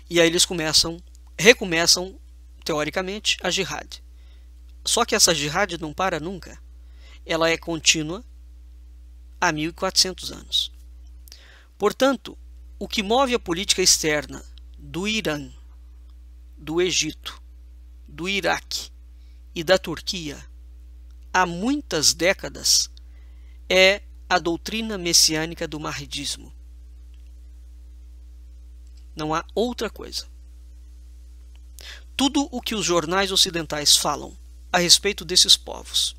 E aí eles recomeçam, teoricamente, a jihad. Só que essa jihad não para nunca. Ela é contínua há 1400 anos. Portanto, o que move a política externa do Irã, do Egito, do Iraque e da Turquia há muitas décadas é a doutrina messiânica do mahdismo. Não há outra coisa. Tudo o que os jornais ocidentais falam a respeito desses povos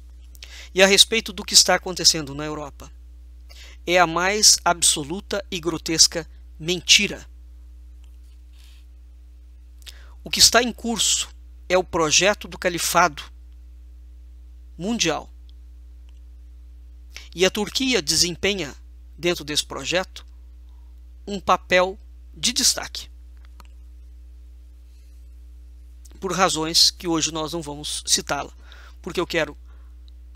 e a respeito do que está acontecendo na Europa é a mais absoluta e grotesca mentira. O que está em curso é o projeto do califado mundial. E a Turquia desempenha, dentro desse projeto, um papel de destaque. Por razões que hoje nós não vamos citá-la, porque eu quero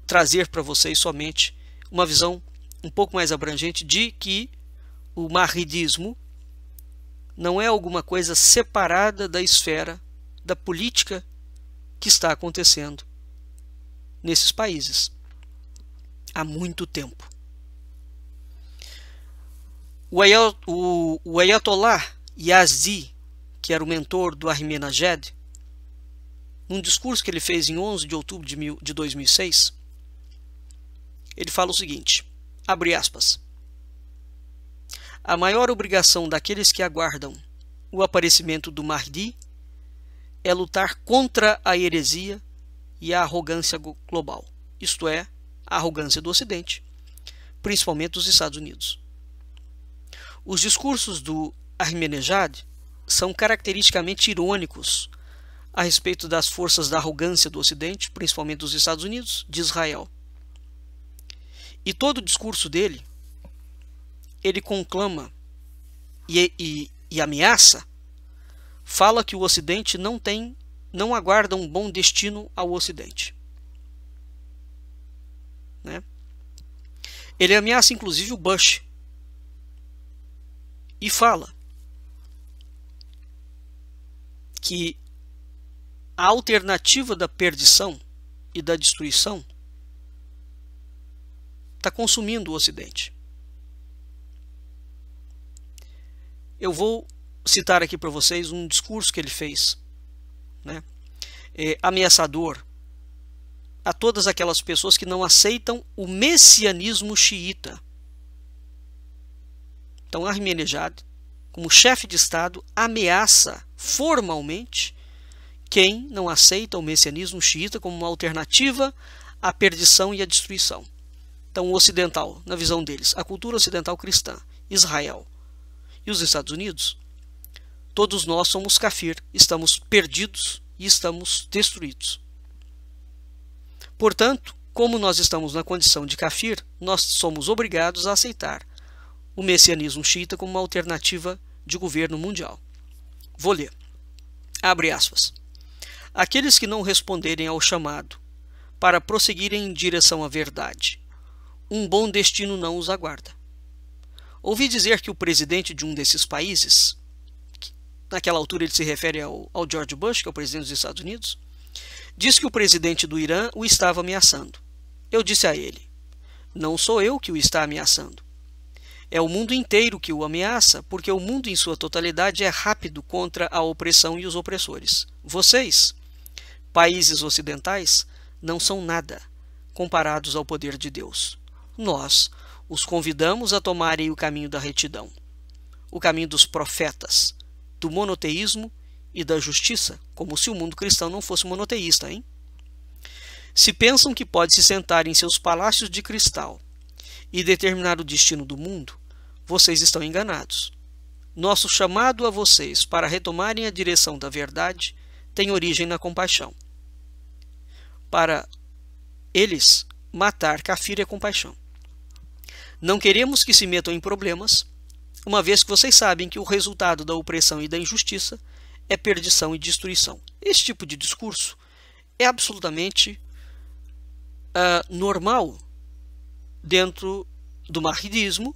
trazer para vocês somente uma visão um pouco mais abrangente de que o mahdismo não é alguma coisa separada da esfera da política que está acontecendo nesses países há muito tempo. O Ayatollah Yazdi, que era o mentor do Ahmadinejad, num discurso que ele fez em 11 de outubro de 2006, ele fala o seguinte, abre aspas, a maior obrigação daqueles que aguardam o aparecimento do Mahdi é lutar contra a heresia e a arrogância global, isto é, a arrogância do Ocidente, principalmente dos Estados Unidos. Os discursos do Ahmadinejad são caracteristicamente irônicos a respeito das forças da arrogância do Ocidente, principalmente dos Estados Unidos, de Israel. E todo o discurso dele, ele conclama e ameaça, fala que o Ocidente não aguarda um bom destino ao Ocidente. Né? Ele ameaça inclusive o Bush e fala que a alternativa da perdição e da destruição está consumindo o Ocidente. Eu vou citar aqui para vocês um discurso que ele fez, né? Ameaçador a todas aquelas pessoas que não aceitam o messianismo xiita. Então, Ahmadinejad, como chefe de Estado, ameaça formalmente quem não aceita o messianismo xiita como uma alternativa à perdição e à destruição. Então, o ocidental, na visão deles, a cultura ocidental cristã, Israel e os Estados Unidos, todos nós somos kafir, estamos perdidos e estamos destruídos. Portanto, como nós estamos na condição de kafir, nós somos obrigados a aceitar o messianismo xiita como uma alternativa de governo mundial. Vou ler. Abre aspas. Aqueles que não responderem ao chamado para prosseguirem em direção à verdade. Um bom destino não os aguarda. Ouvi dizer que o presidente de um desses países, naquela altura ele se refere ao George Bush, que é o presidente dos Estados Unidos, disse que o presidente do Irã o estava ameaçando. Eu disse a ele: não sou eu que o está ameaçando. É o mundo inteiro que o ameaça, porque o mundo em sua totalidade é rápido contra a opressão e os opressores. Vocês, países ocidentais, não são nada comparados ao poder de Deus. Nós os convidamos a tomarem o caminho da retidão, o caminho dos profetas, do monoteísmo e da justiça, como se o mundo cristão não fosse monoteísta, hein? Se pensam que pode se sentar em seus palácios de cristal e determinar o destino do mundo, vocês estão enganados. Nosso chamado a vocês para retomarem a direção da verdade tem origem na compaixão. Para eles, matar kafir é compaixão. Não queremos que se metam em problemas, uma vez que vocês sabem que o resultado da opressão e da injustiça é perdição e destruição. Esse tipo de discurso é absolutamente normal dentro do mahridismo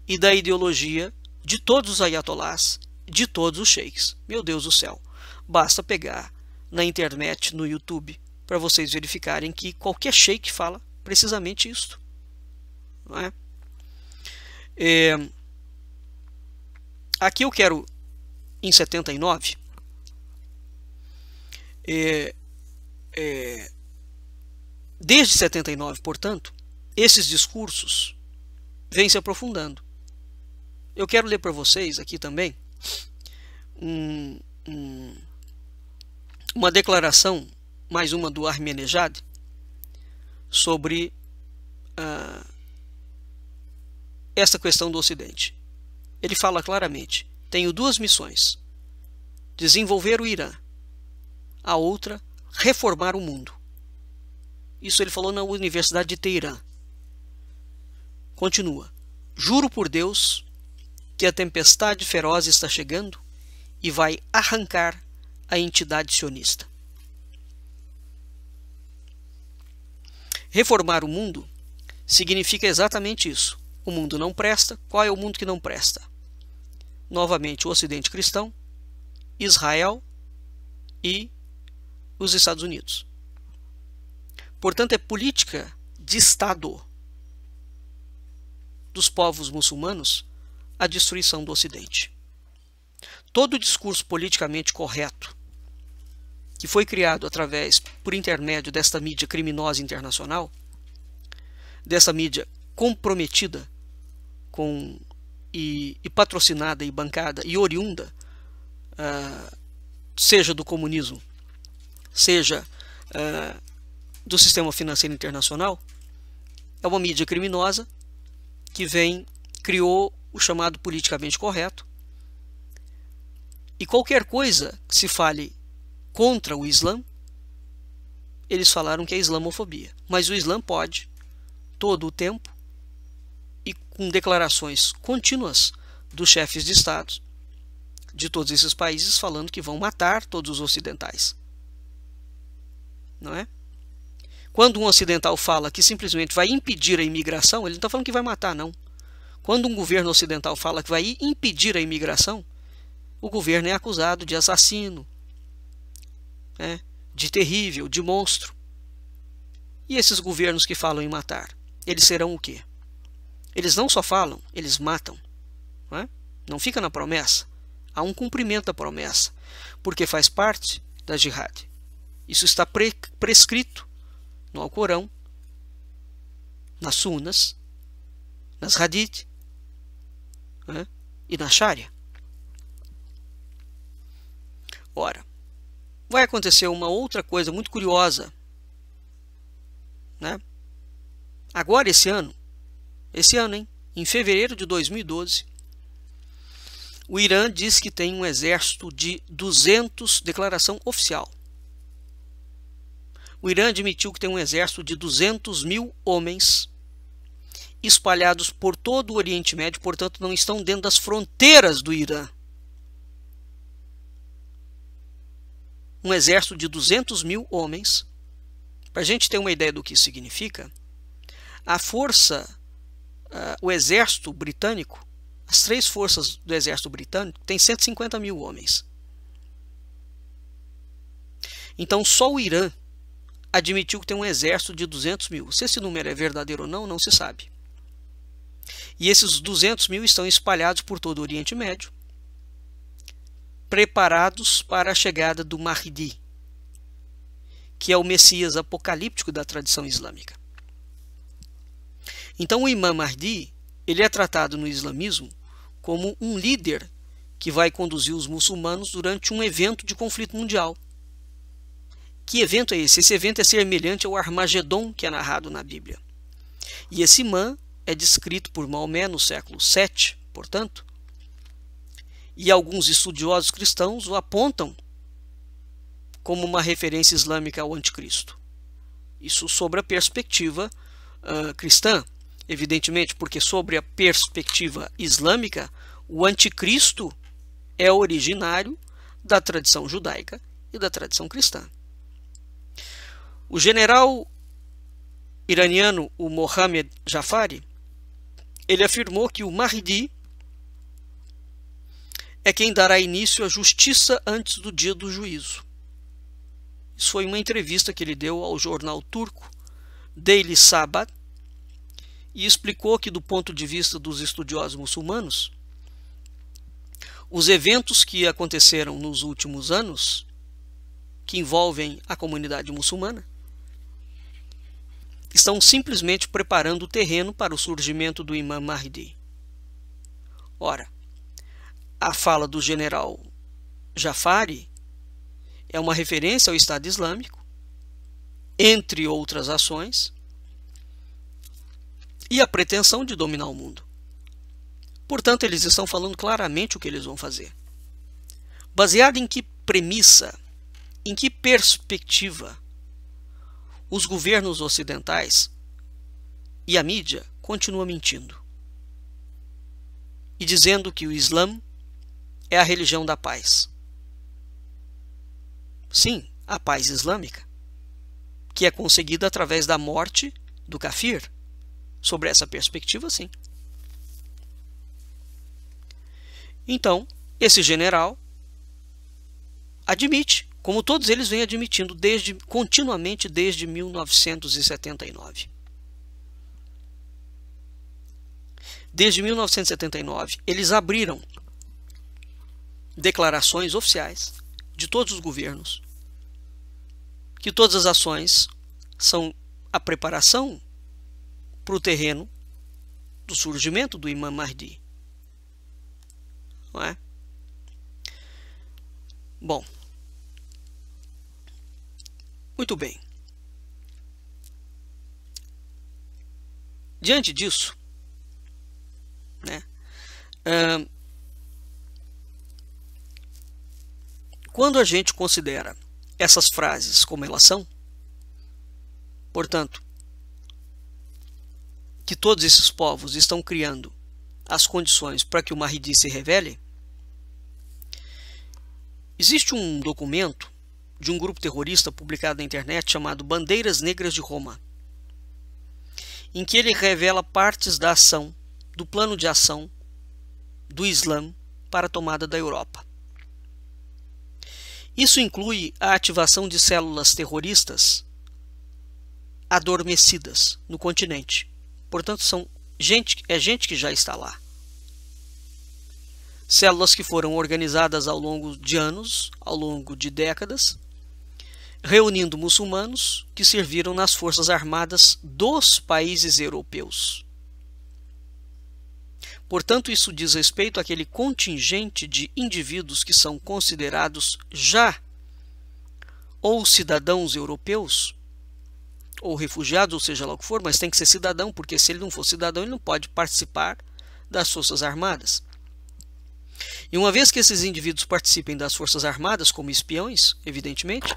e da ideologia de todos os ayatolás, de todos os sheiks. Meu Deus do céu, basta pegar na internet, no YouTube, para vocês verificarem que qualquer sheik fala precisamente isto. Não é? Aqui eu quero, em 79, desde 79, portanto, esses discursos vêm se aprofundando. Eu quero ler para vocês aqui também uma declaração, mais uma do Ahmadinejad, sobre essa questão do Ocidente. Ele fala claramente: tenho duas missões: desenvolver o Irã, a outra, reformar o mundo. Isso ele falou na Universidade de Teherã. Continua: juro por Deus que a tempestade feroz está chegando e vai arrancar a entidade sionista. Reformar o mundo significa exatamente isso. O mundo não presta. Qual é o mundo que não presta? Novamente, o Ocidente cristão, Israel e os Estados Unidos. Portanto, é política de Estado dos povos muçulmanos a destruição do Ocidente. Todo o discurso politicamente correto que foi criado por intermédio desta mídia criminosa internacional, dessa mídia comprometida com e patrocinada e bancada e oriunda, seja do comunismo, seja do sistema financeiro internacional, é uma mídia criminosa que criou o chamado politicamente correto, e qualquer coisa que se fale contra o Islã, eles falaram que é islamofobia. Mas o Islã pode, todo o tempo, e com declarações contínuas dos chefes de Estado de todos esses países, falando que vão matar todos os ocidentais. Não é? Quando um ocidental fala que simplesmente vai impedir a imigração, ele não está falando que vai matar, não. Quando um governo ocidental fala que vai impedir a imigração, o governo é acusado de assassino, de terrível, de monstro. E esses governos que falam em matar, eles serão o quê? Eles não só falam, eles matam. Não fica na promessa. Há um cumprimento da promessa, porque faz parte da jihad. Isso está prescrito no Alcorão, nas Sunas, nas Hadith e na Sharia. Ora, vai acontecer uma outra coisa muito curiosa, agora esse ano, em fevereiro de 2012, o Irã diz que tem um exército de 200, declaração oficial. O Irã admitiu que tem um exército de 200 mil homens espalhados por todo o Oriente Médio, portanto não estão dentro das fronteiras do Irã. Um exército de 200 mil homens Para a gente ter uma ideia do que isso significa, a força, o exército britânico, as 3 forças do exército britânico têm 150 mil homens. Então só o Irã admitiu que tem um exército de 200 mil. Se esse número é verdadeiro ou não, não se sabe. E esses 200 mil estão espalhados por todo o Oriente Médio, preparados para a chegada do Mahdi, que é o Messias apocalíptico da tradição islâmica. Então o Imam Mahdi, ele é tratado no islamismo como um líder que vai conduzir os muçulmanos durante um evento de conflito mundial. Que evento é esse? Esse evento é semelhante ao Armagedon que é narrado na Bíblia. E esse imã é descrito por Maomé no século VII, portanto, e alguns estudiosos cristãos o apontam como uma referência islâmica ao anticristo. Isso sobre a perspectiva cristã, evidentemente, porque sobre a perspectiva islâmica, o anticristo é originário da tradição judaica e da tradição cristã. O general iraniano, o Mohammad Jafari, ele afirmou que o Mahdi é quem dará início à justiça antes do dia do juízo. Isso foi uma entrevista que ele deu ao jornal turco Daily Sabah e explicou que, do ponto de vista dos estudiosos muçulmanos, os eventos que aconteceram nos últimos anos, que envolvem a comunidade muçulmana, estão simplesmente preparando o terreno para o surgimento do Imam Mahdi. Ora, a fala do general Jafari é uma referência ao Estado Islâmico, entre outras ações, e a pretensão de dominar o mundo. Portanto, eles estão falando claramente o que eles vão fazer. Baseado em que premissa, em que perspectiva, os governos ocidentais e a mídia continuam mentindo e dizendo que o Islã é a religião da paz. Sim, a paz islâmica, que é conseguida através da morte do kafir. Sobre essa perspectiva, sim. Então, esse general admite, como todos eles vêm admitindo continuamente desde 1979. Desde 1979, eles abriram declarações oficiais de todos os governos que todas as ações são a preparação para o terreno do surgimento do Imam Mahdi. Não é? Bom, muito bem. Diante disso, né, quando a gente considera essas frases como elas são, portanto, que todos esses povos estão criando as condições para que o Mahdi se revele, existe um documento de um grupo terrorista publicado na internet chamado Bandeiras Negras de Roma, em que ele revela partes da ação, do plano de ação do Islã para a tomada da Europa. Isso inclui a ativação de células terroristas adormecidas no continente. Portanto, é gente que já está lá. Células que foram organizadas ao longo de anos, ao longo de décadas, reunindo muçulmanos que serviram nas forças armadas dos países europeus. Portanto, isso diz respeito àquele contingente de indivíduos que são considerados já ou cidadãos europeus, ou refugiados, ou seja lá o que for, mas tem que ser cidadão, porque se ele não for cidadão, ele não pode participar das Forças Armadas. E uma vez que esses indivíduos participem das Forças Armadas como espiões, evidentemente,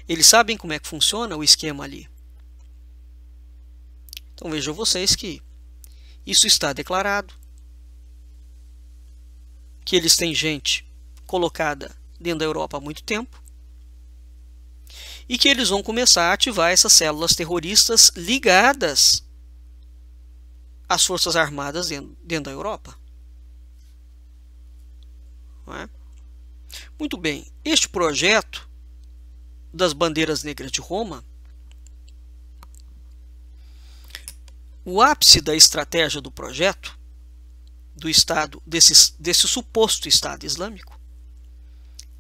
eles sabem como é que funciona o esquema ali. Então vejam vocês que isso está declarado, que eles têm gente colocada dentro da Europa há muito tempo, e que eles vão começar a ativar essas células terroristas ligadas às forças armadas dentro da Europa. Não é? Muito bem, este projeto das bandeiras negras de Roma, o ápice da estratégia do projeto, do Estado, desse suposto Estado Islâmico,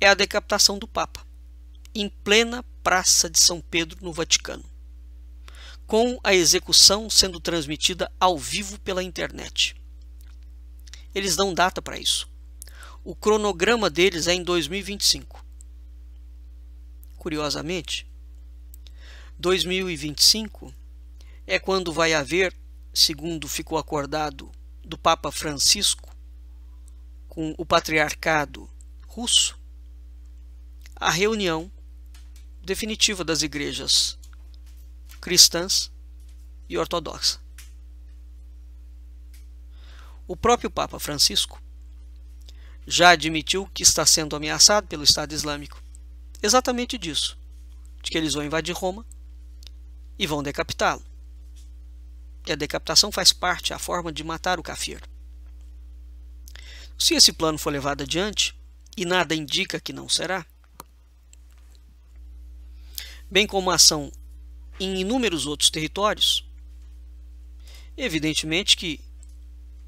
é a decapitação do Papa, em plena Praça de São Pedro, no Vaticano, com a execução sendo transmitida ao vivo pela internet. Eles dão data para isso. O cronograma deles é em 2025. Curiosamente, 2025 é quando vai haver, segundo ficou acordado do Papa Francisco com o patriarcado russo, a reunião definitiva das igrejas cristãs e ortodoxas. O próprio Papa Francisco já admitiu que está sendo ameaçado pelo Estado Islâmico. Exatamente disso, de que eles vão invadir Roma e vão decapitá-lo. E a decapitação faz parte, a forma de matar o kafir. Se esse plano for levado adiante, e nada indica que não será, bem como a ação em inúmeros outros territórios, evidentemente que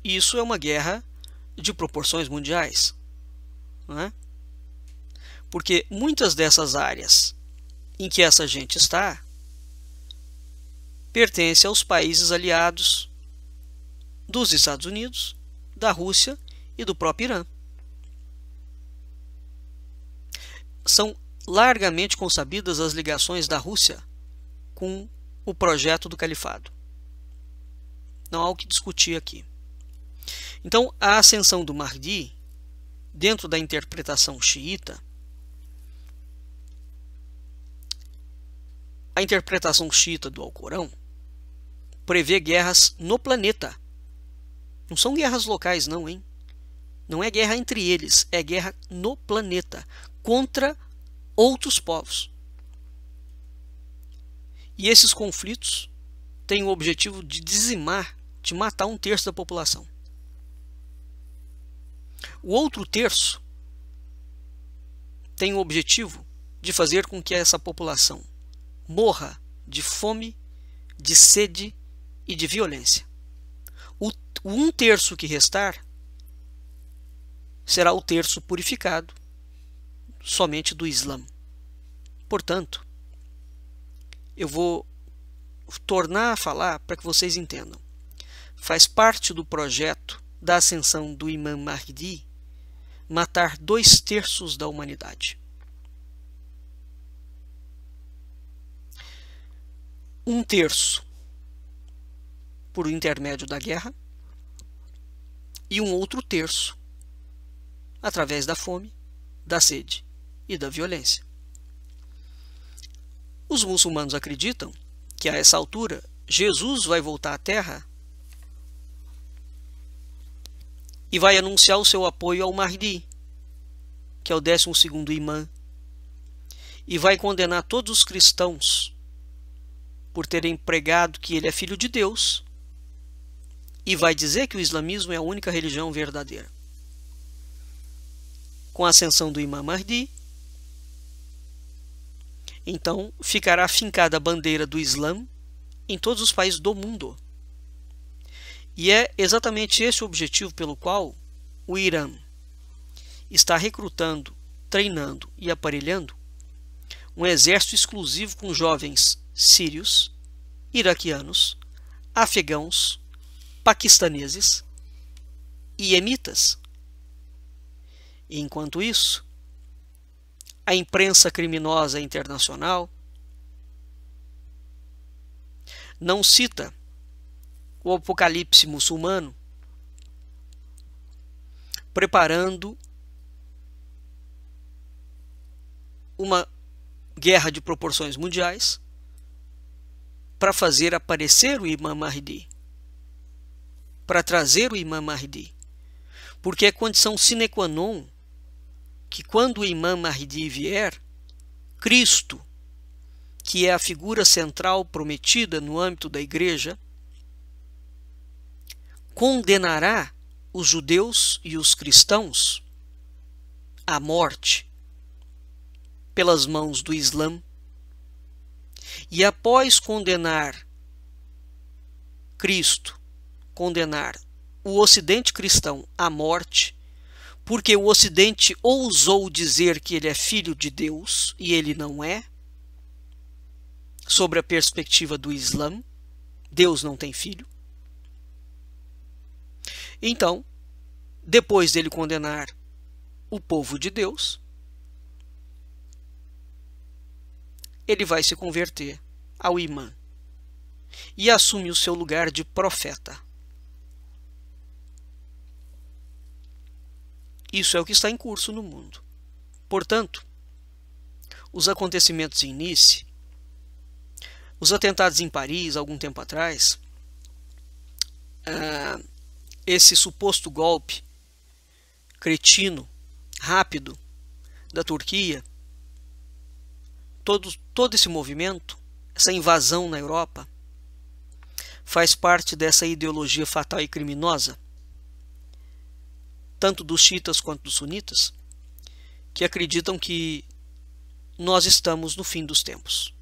isso é uma guerra de proporções mundiais, não é? Porque muitas dessas áreas em que essa gente está pertencem aos países aliados dos Estados Unidos, da Rússia e do próprio Irã. São largamente consabidas as ligações da Rússia com o projeto do califado. Não há o que discutir aqui. Então, a ascensão do Mahdi, dentro da interpretação xiita, a interpretação xiita do Alcorão prevê guerras no planeta. Não são guerras locais, não, hein? Não é guerra entre eles, é guerra no planeta, contra outros povos. E esses conflitos têm o objetivo de dizimar, de matar 1/3 da população. O outro terço tem o objetivo de fazer com que essa população morra de fome, de sede e de violência. O 1/3 que restar será o terço purificado somente do Islã. Portanto, eu vou tornar a falar para que vocês entendam. Faz parte do projeto da ascensão do Imam Mahdi matar 2/3 da humanidade. 1/3 por intermédio da guerra e um outro terço através da fome, da sede e da violência. Os muçulmanos acreditam que a essa altura Jesus vai voltar à Terra e vai anunciar o seu apoio ao Mahdi, que é o 12º imã, e vai condenar todos os cristãos por terem pregado que ele é filho de Deus, e vai dizer que o islamismo é a única religião verdadeira. Com a ascensão do Imam Mahdi, então ficará fincada a bandeira do Islã em todos os países do mundo. E é exatamente esse o objetivo pelo qual o Irã está recrutando, treinando e aparelhando um exército exclusivo com jovens sírios, iraquianos, afegãos, paquistaneses e emitas. E enquanto isso, a imprensa criminosa internacional não cita o apocalipse muçulmano preparando uma guerra de proporções mundiais para fazer aparecer o Imam Mahdi, para trazer o Imam Mahdi, porque é condição sine qua non que quando o Imam Mahdi vier, Cristo que é a figura central prometida no âmbito da Igreja, condenará os judeus e os cristãos à morte pelas mãos do Islã, e após condenar Cristo, condenar o Ocidente cristão à morte, porque o Ocidente ousou dizer que ele é filho de Deus e ele não é, sobre a perspectiva do Islã, Deus não tem filho. Então, depois dele condenar o povo de Deus, ele vai se converter ao imã e assume o seu lugar de profeta. Isso é o que está em curso no mundo. Portanto, os acontecimentos em Nice, os atentados em Paris, algum tempo atrás, esse suposto golpe cretino, rápido, da Turquia, todo esse movimento, essa invasão na Europa, faz parte dessa ideologia fatal e criminosa, tanto dos xiitas quanto dos sunitas, que acreditam que nós estamos no fim dos tempos.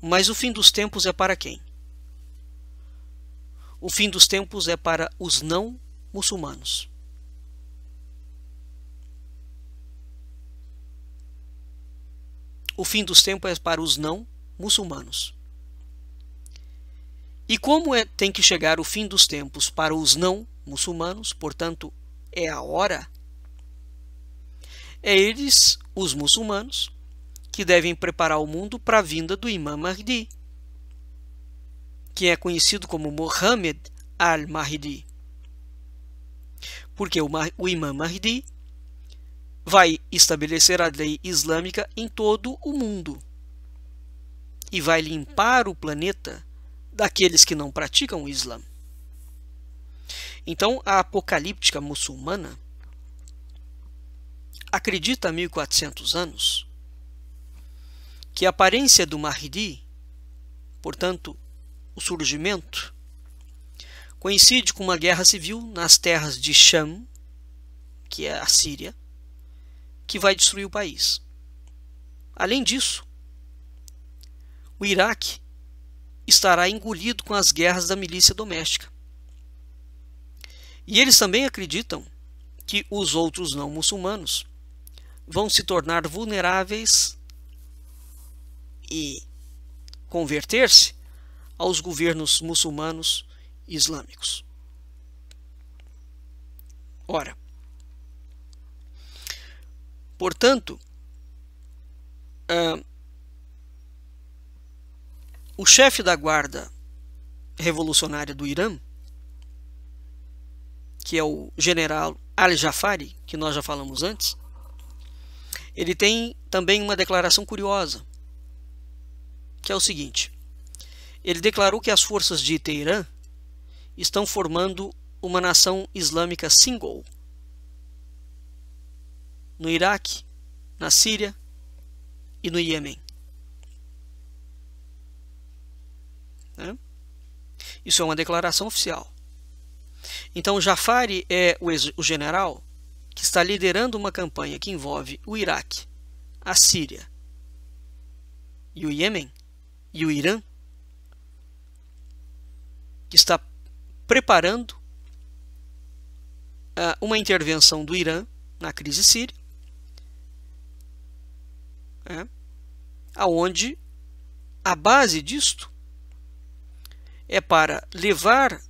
Mas o fim dos tempos é para quem? O fim dos tempos é para os não muçulmanos. O fim dos tempos é para os não muçulmanos. E como tem que chegar o fim dos tempos para os não muçulmanos, portanto, é a hora, é eles, os muçulmanos, que devem preparar o mundo para a vinda do Imam Mahdi, que é conhecido como Muhammad al-Mahdi. Porque o Imam Mahdi vai estabelecer a lei islâmica em todo o mundo e vai limpar o planeta daqueles que não praticam o Islã. Então, a apocalíptica muçulmana acredita há 1400 anos que a aparência do Mahdi, portanto, o surgimento, coincide com uma guerra civil nas terras de Sham, que é a Síria, que vai destruir o país. Além disso, o Iraque estará engolido com as guerras da milícia doméstica. E eles também acreditam que os outros não muçulmanos vão se tornar vulneráveis e converter-se aos governos muçulmanos islâmicos. Ora, portanto, o chefe da guarda revolucionária do Irã, que é o general Al-Jafari, que nós já falamos antes, ele tem também uma declaração curiosa, que é o seguinte: ele declarou que as forças de Teherã estão formando uma nação islâmica single no Iraque, na Síria e no Iêmen. Isso é uma declaração oficial. Então, Jafari é o general que está liderando uma campanha que envolve o Iraque, a Síria e o Iêmen e o Irã, que está preparando uma intervenção do Irã na crise síria, aonde a base disto é para levar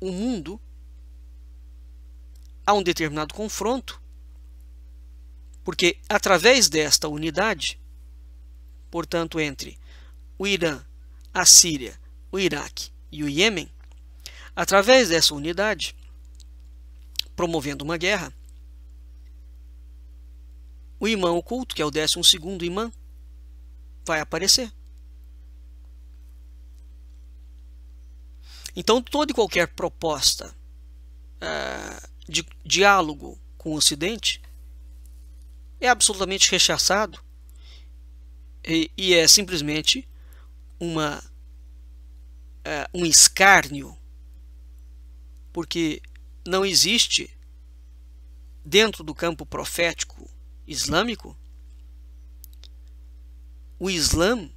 o mundo a um determinado confronto, porque através desta unidade, portanto, entre o Irã, a Síria, o Iraque e o Iêmen, através dessa unidade, promovendo uma guerra, o imã oculto, que é o 12º imã, vai aparecer. Então, toda e qualquer proposta de diálogo com o Ocidente é absolutamente rechaçado e é simplesmente um escárnio, porque não existe dentro do campo profético islâmico, o Islã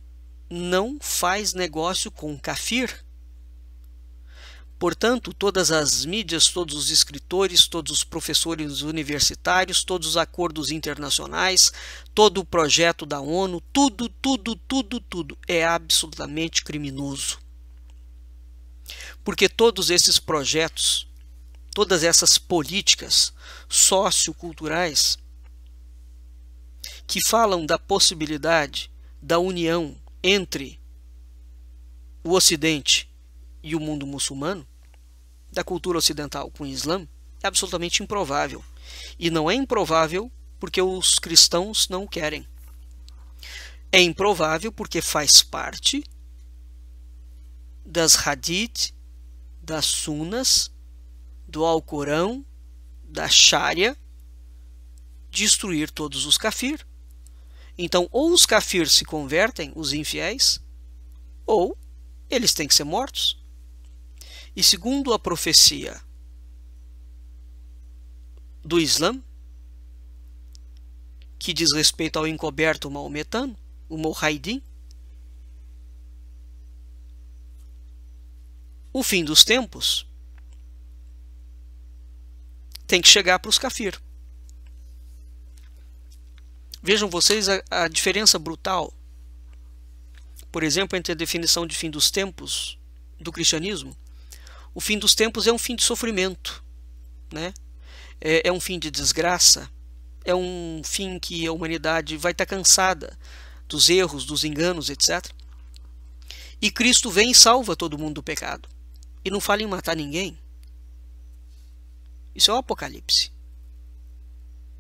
não faz negócio com kafir. Portanto, todas as mídias, todos os escritores, todos os professores universitários, todos os acordos internacionais, todo o projeto da ONU, tudo é absolutamente criminoso. Porque todos esses projetos, todas essas políticas socioculturais que falam da possibilidade da união entre o Ocidente e o mundo muçulmano, da cultura ocidental com o Islã, é absolutamente improvável. E não é improvável porque os cristãos não o querem. É improvável porque faz parte das hadith, das sunas, do Alcorão, da Sharia, destruir todos os kafir. Então, ou os kafir se convertem, os infiéis, ou eles têm que ser mortos. E segundo a profecia do Islã, que diz respeito ao encoberto maometano, o Muhaidin, o fim dos tempos tem que chegar para os kafir. Vejam vocês a diferença brutal, por exemplo, entre a definição de fim dos tempos do cristianismo. O fim dos tempos é um fim de sofrimento, né? É um fim de desgraça, é um fim que a humanidade vai estar cansada dos erros, dos enganos, etc. E Cristo vem e salva todo mundo do pecado. E não fala em matar ninguém. Isso é o Apocalipse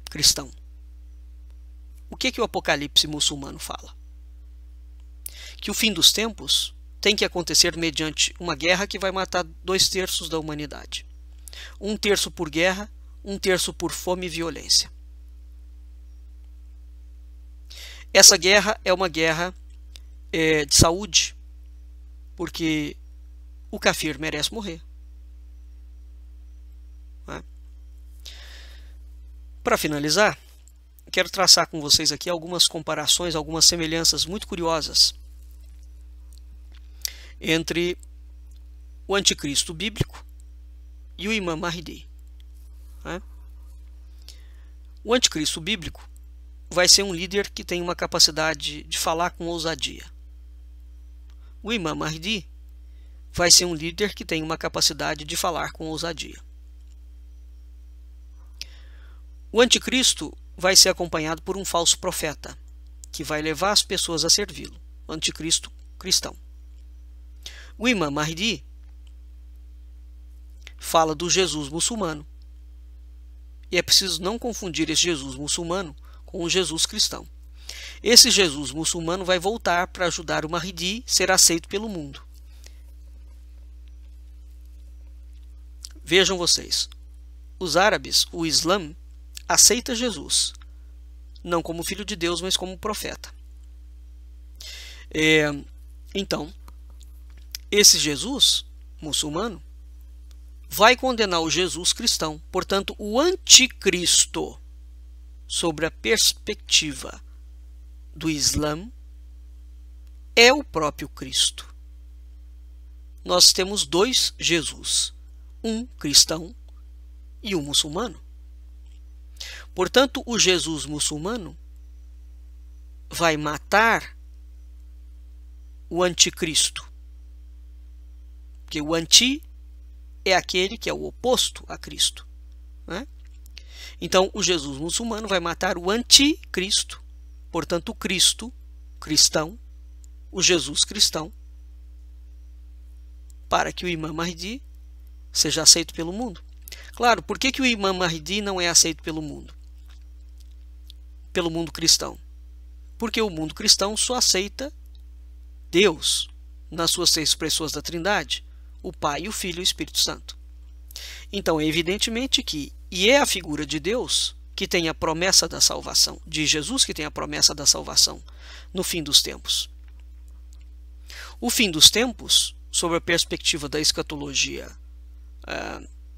cristão. O que o Apocalipse muçulmano fala? Que o fim dos tempos tem que acontecer mediante uma guerra que vai matar 2/3 da humanidade. 1/3 por guerra, 1/3 por fome e violência. Essa guerra é uma guerra de saúde, porque o kafir merece morrer. Para finalizar, quero traçar com vocês aqui algumas comparações, algumas semelhanças muito curiosas entre o anticristo bíblico e o Imam Mahdi. O anticristo bíblico vai ser um líder que tem uma capacidade de falar com ousadia. O Imam Mahdi vai ser um líder que tem uma capacidade de falar com ousadia. O anticristo vai ser acompanhado por um falso profeta, que vai levar as pessoas a servi-lo, o anticristo cristão. O Imam Mahdi fala do Jesus muçulmano. E é preciso não confundir esse Jesus muçulmano com o Jesus cristão. Esse Jesus muçulmano vai voltar para ajudar o Mahdi a ser aceito pelo mundo. Vejam vocês, os árabes, o Islã, aceita Jesus, não como filho de Deus, mas como profeta. Então, esse Jesus muçulmano vai condenar o Jesus cristão. Portanto, o anticristo, sobre a perspectiva do Islã, é o próprio Cristo. Nós temos 2 Jesus, um cristão e um muçulmano. Portanto, o Jesus muçulmano vai matar o anticristo, porque o anti é aquele que é o oposto a Cristo, né? Então, o Jesus muçulmano vai matar o anticristo, portanto, o Cristo cristão, o Jesus cristão, para que o Imam Mahdi seja aceito pelo mundo. Claro, por que o Imam Mahdi não é aceito pelo mundo? Pelo mundo cristão? Porque o mundo cristão só aceita Deus nas suas 3 pessoas da Trindade, o Pai, o Filho e o Espírito Santo. Então, é evidentemente que, e é a figura de Deus que tem a promessa da salvação, de Jesus que tem a promessa da salvação no fim dos tempos. O fim dos tempos, sob a perspectiva da escatologia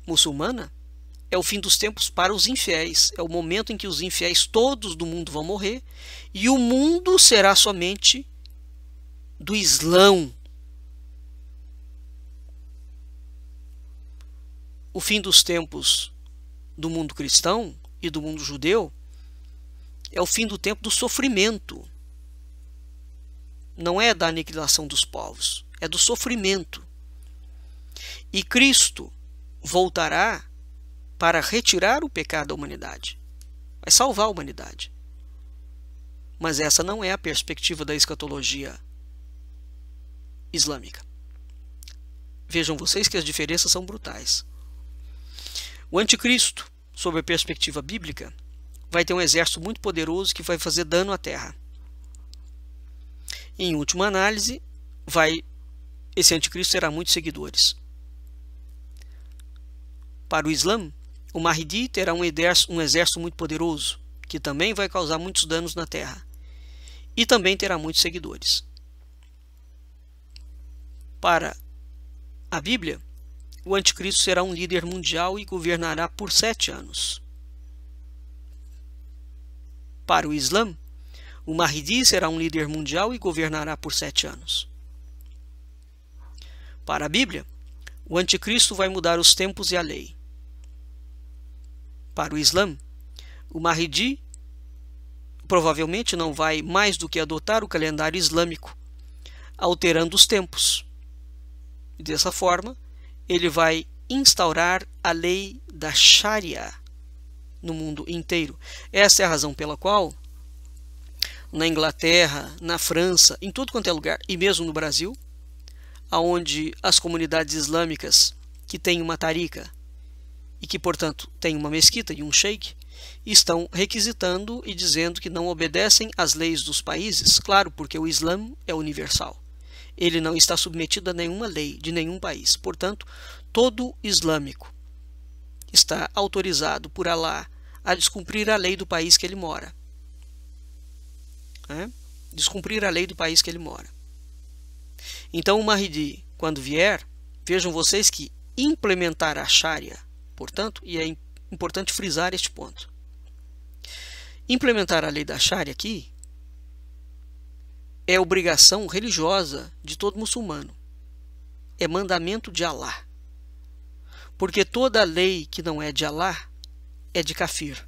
muçulmana, é o fim dos tempos para os infiéis. É o momento em que os infiéis todos do mundo vão morrer e o mundo será somente do Islão. O fim dos tempos do mundo cristão e do mundo judeu é o fim do tempo do sofrimento. Não é da aniquilação dos povos, é do sofrimento. E Cristo voltará para retirar o pecado da humanidade. Vai salvar a humanidade. Mas essa não é a perspectiva da escatologia islâmica. Vejam vocês que as diferenças são brutais. O anticristo, sob a perspectiva bíblica, vai ter um exército muito poderoso que vai fazer dano à terra. Em última análise, esse anticristo terá muitos seguidores. Para o Islã, o Mahdi terá um exército muito poderoso, que também vai causar muitos danos na terra. E também terá muitos seguidores. Para a Bíblia, o anticristo será um líder mundial e governará por 7 anos. Para o Islã, o Mahdi será um líder mundial e governará por 7 anos. Para a Bíblia, o anticristo vai mudar os tempos e a lei. Para o Islã, o Mahdi provavelmente não vai mais do que adotar o calendário islâmico, alterando os tempos. E dessa forma, ele vai instaurar a lei da Sharia no mundo inteiro. Essa é a razão pela qual, na Inglaterra, na França, em tudo quanto é lugar, e mesmo no Brasil, onde as comunidades islâmicas que têm uma tariqa e que, portanto, têm uma mesquita e um sheik, estão requisitando e dizendo que não obedecem às leis dos países, claro, porque o Islã é universal. Ele não está submetido a nenhuma lei de nenhum país. Portanto, todo islâmico está autorizado por Alá a descumprir a lei do país que ele mora. Descumprir a lei do país que ele mora. Então o Mahdi, quando vier, vejam vocês que implementar a Sharia, portanto, e é importante frisar este ponto. Implementar a lei da Sharia aqui é obrigação religiosa de todo muçulmano. É mandamento de Alá. Porque toda lei que não é de Alá é de kafir.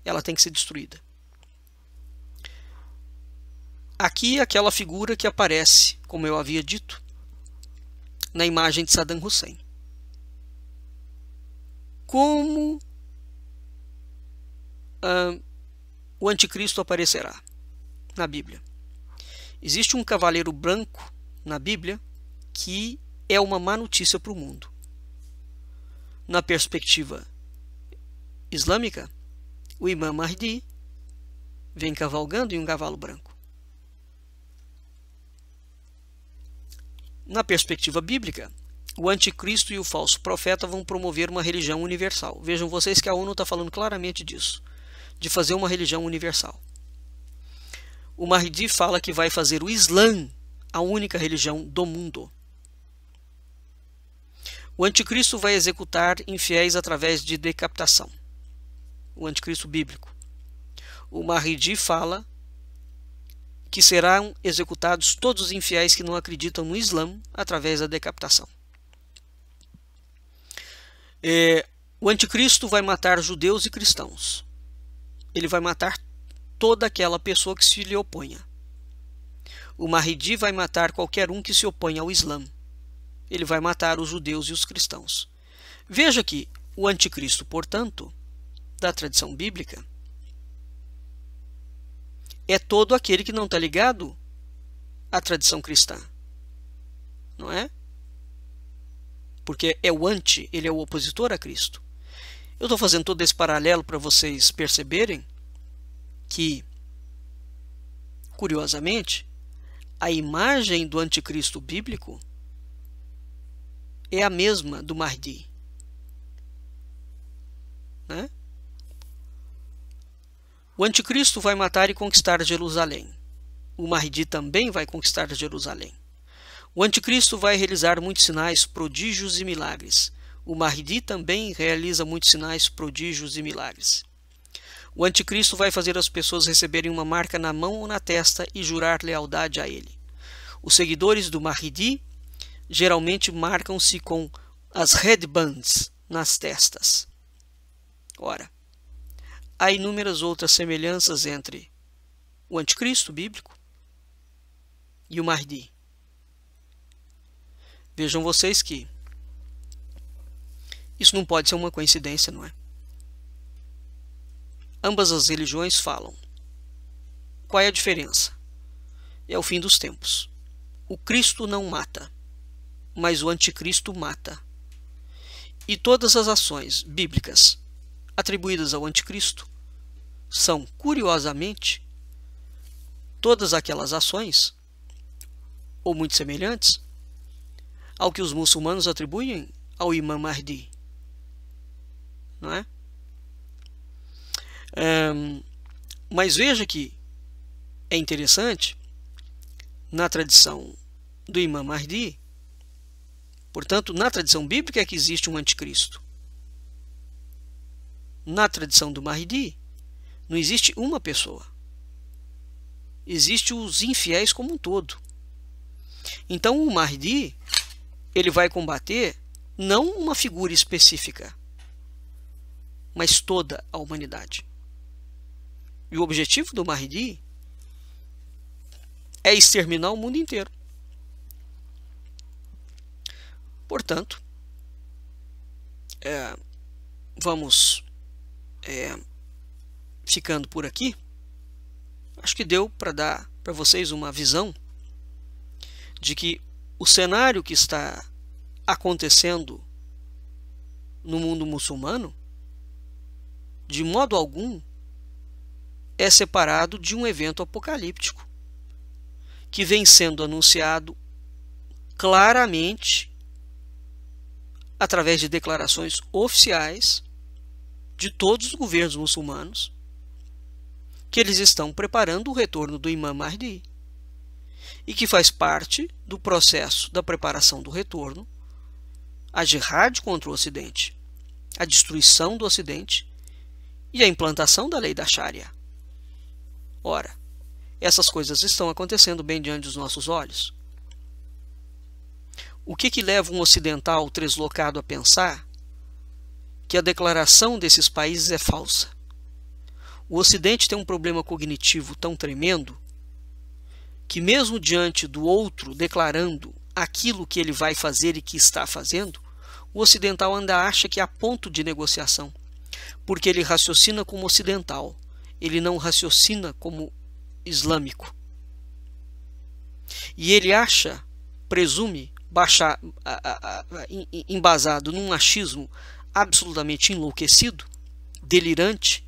Ela tem que ser destruída. Aqui aquela figura que aparece, como eu havia dito, na imagem de Saddam Hussein. Como o anticristo aparecerá na Bíblia? Existe um cavaleiro branco na Bíblia que é uma má notícia para o mundo. Na perspectiva islâmica, o Imam Mahdi vem cavalgando em um cavalo branco. Na perspectiva bíblica, o anticristo e o falso profeta vão promover uma religião universal. Vejam vocês que a ONU está falando claramente disso, de fazer uma religião universal. O Mahdi fala que vai fazer o Islã a única religião do mundo. O anticristo vai executar infiéis através de decapitação. O anticristo bíblico. O Mahdi fala que serão executados todos os infiéis que não acreditam no Islã através da decapitação. O anticristo vai matar judeus e cristãos. Ele vai matar toda aquela pessoa que se lhe oponha. O Mahdi vai matar qualquer um que se oponha ao Islã. Ele vai matar os judeus e os cristãos. Veja que o anticristo, portanto, da tradição bíblica, é todo aquele que não está ligado à tradição cristã. Não é? Porque é o anti, ele é o opositor a Cristo. Eu estou fazendo todo esse paralelo para vocês perceberem que, curiosamente, a imagem do anticristo bíblico é a mesma do Mahdi. Né? O anticristo vai matar e conquistar Jerusalém. O Mahdi também vai conquistar Jerusalém. O anticristo vai realizar muitos sinais, prodígios e milagres. O Mahdi também realiza muitos sinais, prodígios e milagres. O anticristo vai fazer as pessoas receberem uma marca na mão ou na testa e jurar lealdade a ele. Os seguidores do Mahdi geralmente marcam-se com as headbands nas testas. Ora, há inúmeras outras semelhanças entre o anticristo bíblico e o Mahdi. Vejam vocês que isso não pode ser uma coincidência, não é? Ambas as religiões falam. Qual é a diferença? É o fim dos tempos. O Cristo não mata, mas o anticristo mata. E todas as ações bíblicas atribuídas ao anticristo são, curiosamente, todas aquelas ações, ou muito semelhantes, ao que os muçulmanos atribuem ao Imam Mahdi. Não é? Mas veja que é interessante, na tradição do Imam Mahdi, portanto, na tradição bíblica é que existe um anticristo. Na tradição do Mahdi, não existe uma pessoa. Existe os infiéis como um todo. Então, o Mahdi, ele vai combater não uma figura específica, mas toda a humanidade. E o objetivo do Mahdi é exterminar o mundo inteiro. Portanto, vamos ficando por aqui. Acho que deu para dar para vocês uma visão de que o cenário que está acontecendo no mundo muçulmano, de modo algum, é separado de um evento apocalíptico que vem sendo anunciado claramente através de declarações oficiais de todos os governos muçulmanos, que eles estão preparando o retorno do Imam Mahdi e que faz parte do processo da preparação do retorno a jihad contra o Ocidente, a destruição do Ocidente e a implantação da lei da Sharia. Ora, essas coisas estão acontecendo bem diante dos nossos olhos. O que leva um ocidental translocado a pensar que a declaração desses países é falsa? O Ocidente tem um problema cognitivo tão tremendo que, mesmo diante do outro declarando aquilo que ele vai fazer e que está fazendo, o ocidental ainda acha que há ponto de negociação, porque ele raciocina como ocidental, ele não raciocina como islâmico. E ele acha, presume, embasado num achismo absolutamente enlouquecido, delirante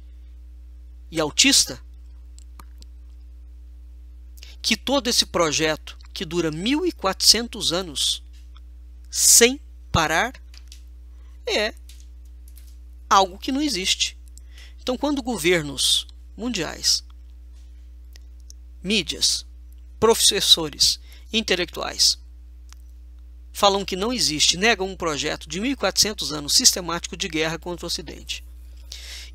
e autista, que todo esse projeto que dura 1400 anos sem parar é algo que não existe. Então, quando governos mundiais, mídias, professores, intelectuais falam que não existe, negam um projeto de 1400 anos sistemático de guerra contra o Ocidente,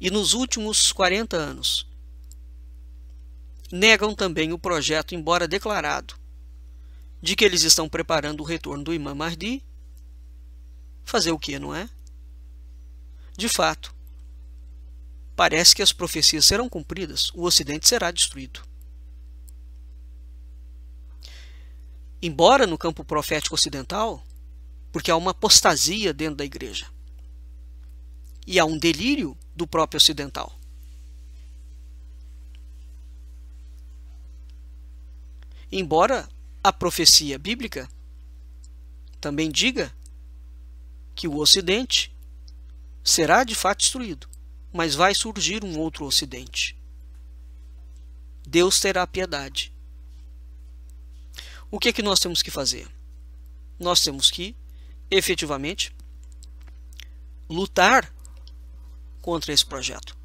e nos últimos 40 anos negam também o projeto, embora declarado, de que eles estão preparando o retorno do Imam Mahdi, fazer o que, não é? De fato, parece que as profecias serão cumpridas, o Ocidente será destruído. Embora no campo profético ocidental, porque há uma apostasia dentro da igreja, e há um delírio do próprio ocidental. Embora a profecia bíblica também diga que o Ocidente será de fato destruído, mas vai surgir um outro Ocidente. Deus terá piedade. O que é que nós temos que fazer? Nós temos que, efetivamente, lutar contra esse projeto.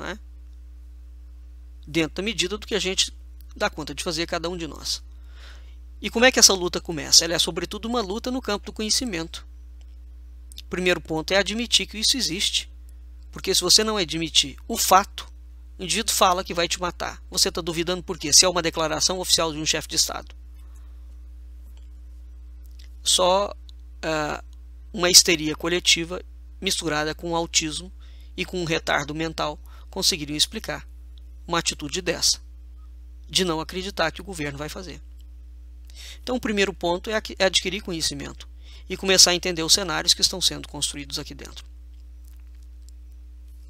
não é? Dentro da medida do que a gente dá conta de fazer, cada um de nós. E como é que essa luta começa? Ela é sobretudo uma luta no campo do conhecimento. O primeiro ponto é admitir que isso existe. Porque se você não admitir o fato, o indivíduo fala que vai te matar. Você está duvidando por quê? Se é uma declaração oficial de um chefe de Estado. Só uma histeria coletiva misturada com autismo e com um retardo mental conseguiriam explicar uma atitude dessa, de não acreditar que o governo vai fazer. Então, o primeiro ponto é adquirir conhecimento e começar a entender os cenários que estão sendo construídos aqui dentro.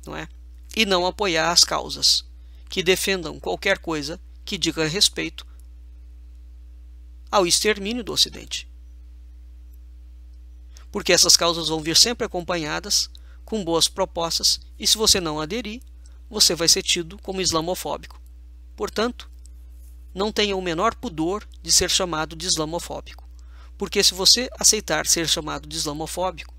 Não é? E não apoiar as causas que defendam qualquer coisa que diga respeito ao extermínio do Ocidente. Porque essas causas vão vir sempre acompanhadas com boas propostas e se você não aderir, você vai ser tido como islamofóbico. Portanto, não tenha o menor pudor de ser chamado de islamofóbico. Porque se você aceitar ser chamado de islamofóbico,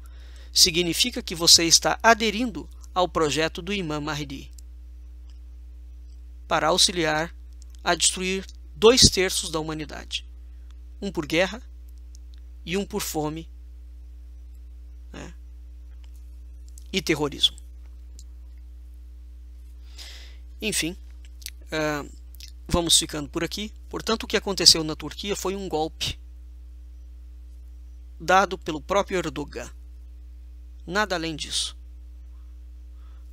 significa que você está aderindo ao projeto do Imam Mahdi para auxiliar a destruir 2/3 da humanidade. Um por guerra e um por fome, né, e terrorismo. Enfim, vamos ficando por aqui. Portanto, o que aconteceu na Turquia foi um golpe dado pelo próprio Erdogan. Nada além disso.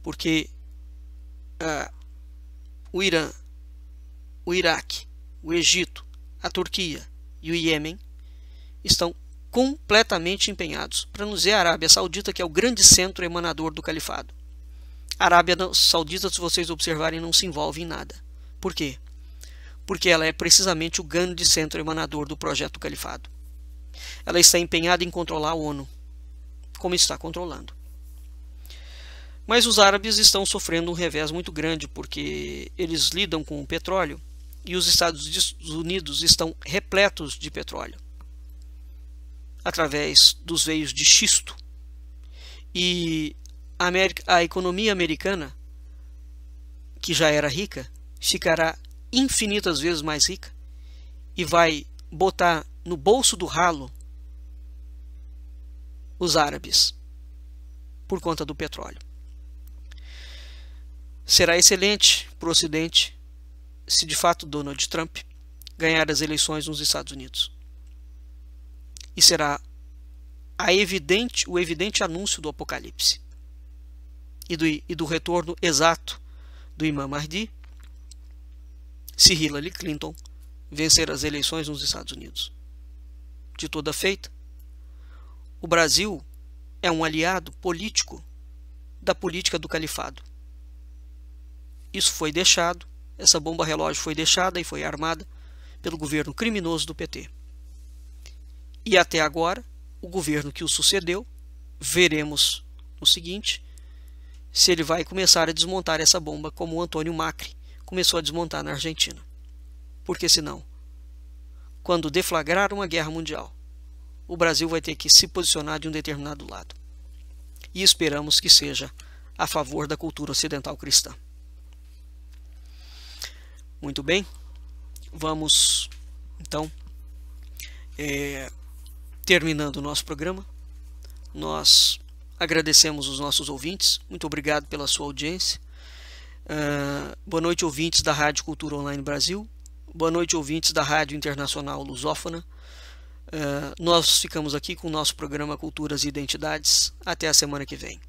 Porque o Irã, o Iraque, o Egito, a Turquia e o Iêmen estão completamente empenhados, para não dizer a Arábia Saudita, que é o grande centro emanador do califado. A Arábia Saudita, se vocês observarem, não se envolve em nada. Por quê? Porque ela é precisamente o grande centro emanador do projeto do califado. Ela está empenhada em controlar a ONU, como está controlando. Mas os árabes estão sofrendo um revés muito grande, porque eles lidam com o petróleo e os Estados Unidos estão repletos de petróleo, através dos veios de xisto. E a economia americana, que já era rica, ficará infinitas vezes mais rica e vai botar no bolso do ralo os árabes por conta do petróleo. Será excelente para o Ocidente se de fato Donald Trump ganhar as eleições nos Estados Unidos. E será o evidente anúncio do apocalipse e do retorno exato do Imam Mahdi se Hillary Clinton vencer as eleições nos Estados Unidos. De toda feita, o Brasil é um aliado político da política do califado. Isso foi deixado, essa bomba relógio foi deixada e foi armada pelo governo criminoso do PT. E até agora, o governo que o sucedeu, veremos no seguinte, se ele vai começar a desmontar essa bomba como o Antônio Macri começou a desmontar na Argentina. Porque senão, quando deflagrar uma guerra mundial, o Brasil vai ter que se posicionar de um determinado lado. E esperamos que seja a favor da cultura ocidental cristã. Muito bem, vamos então terminando o nosso programa. Nós agradecemos os nossos ouvintes, muito obrigado pela sua audiência. Boa noite, ouvintes da Rádio Cultura Online Brasil, boa noite, ouvintes da Rádio Internacional Lusófona. Nós ficamos aqui com o nosso programa Culturas e Identidades. Até a semana que vem.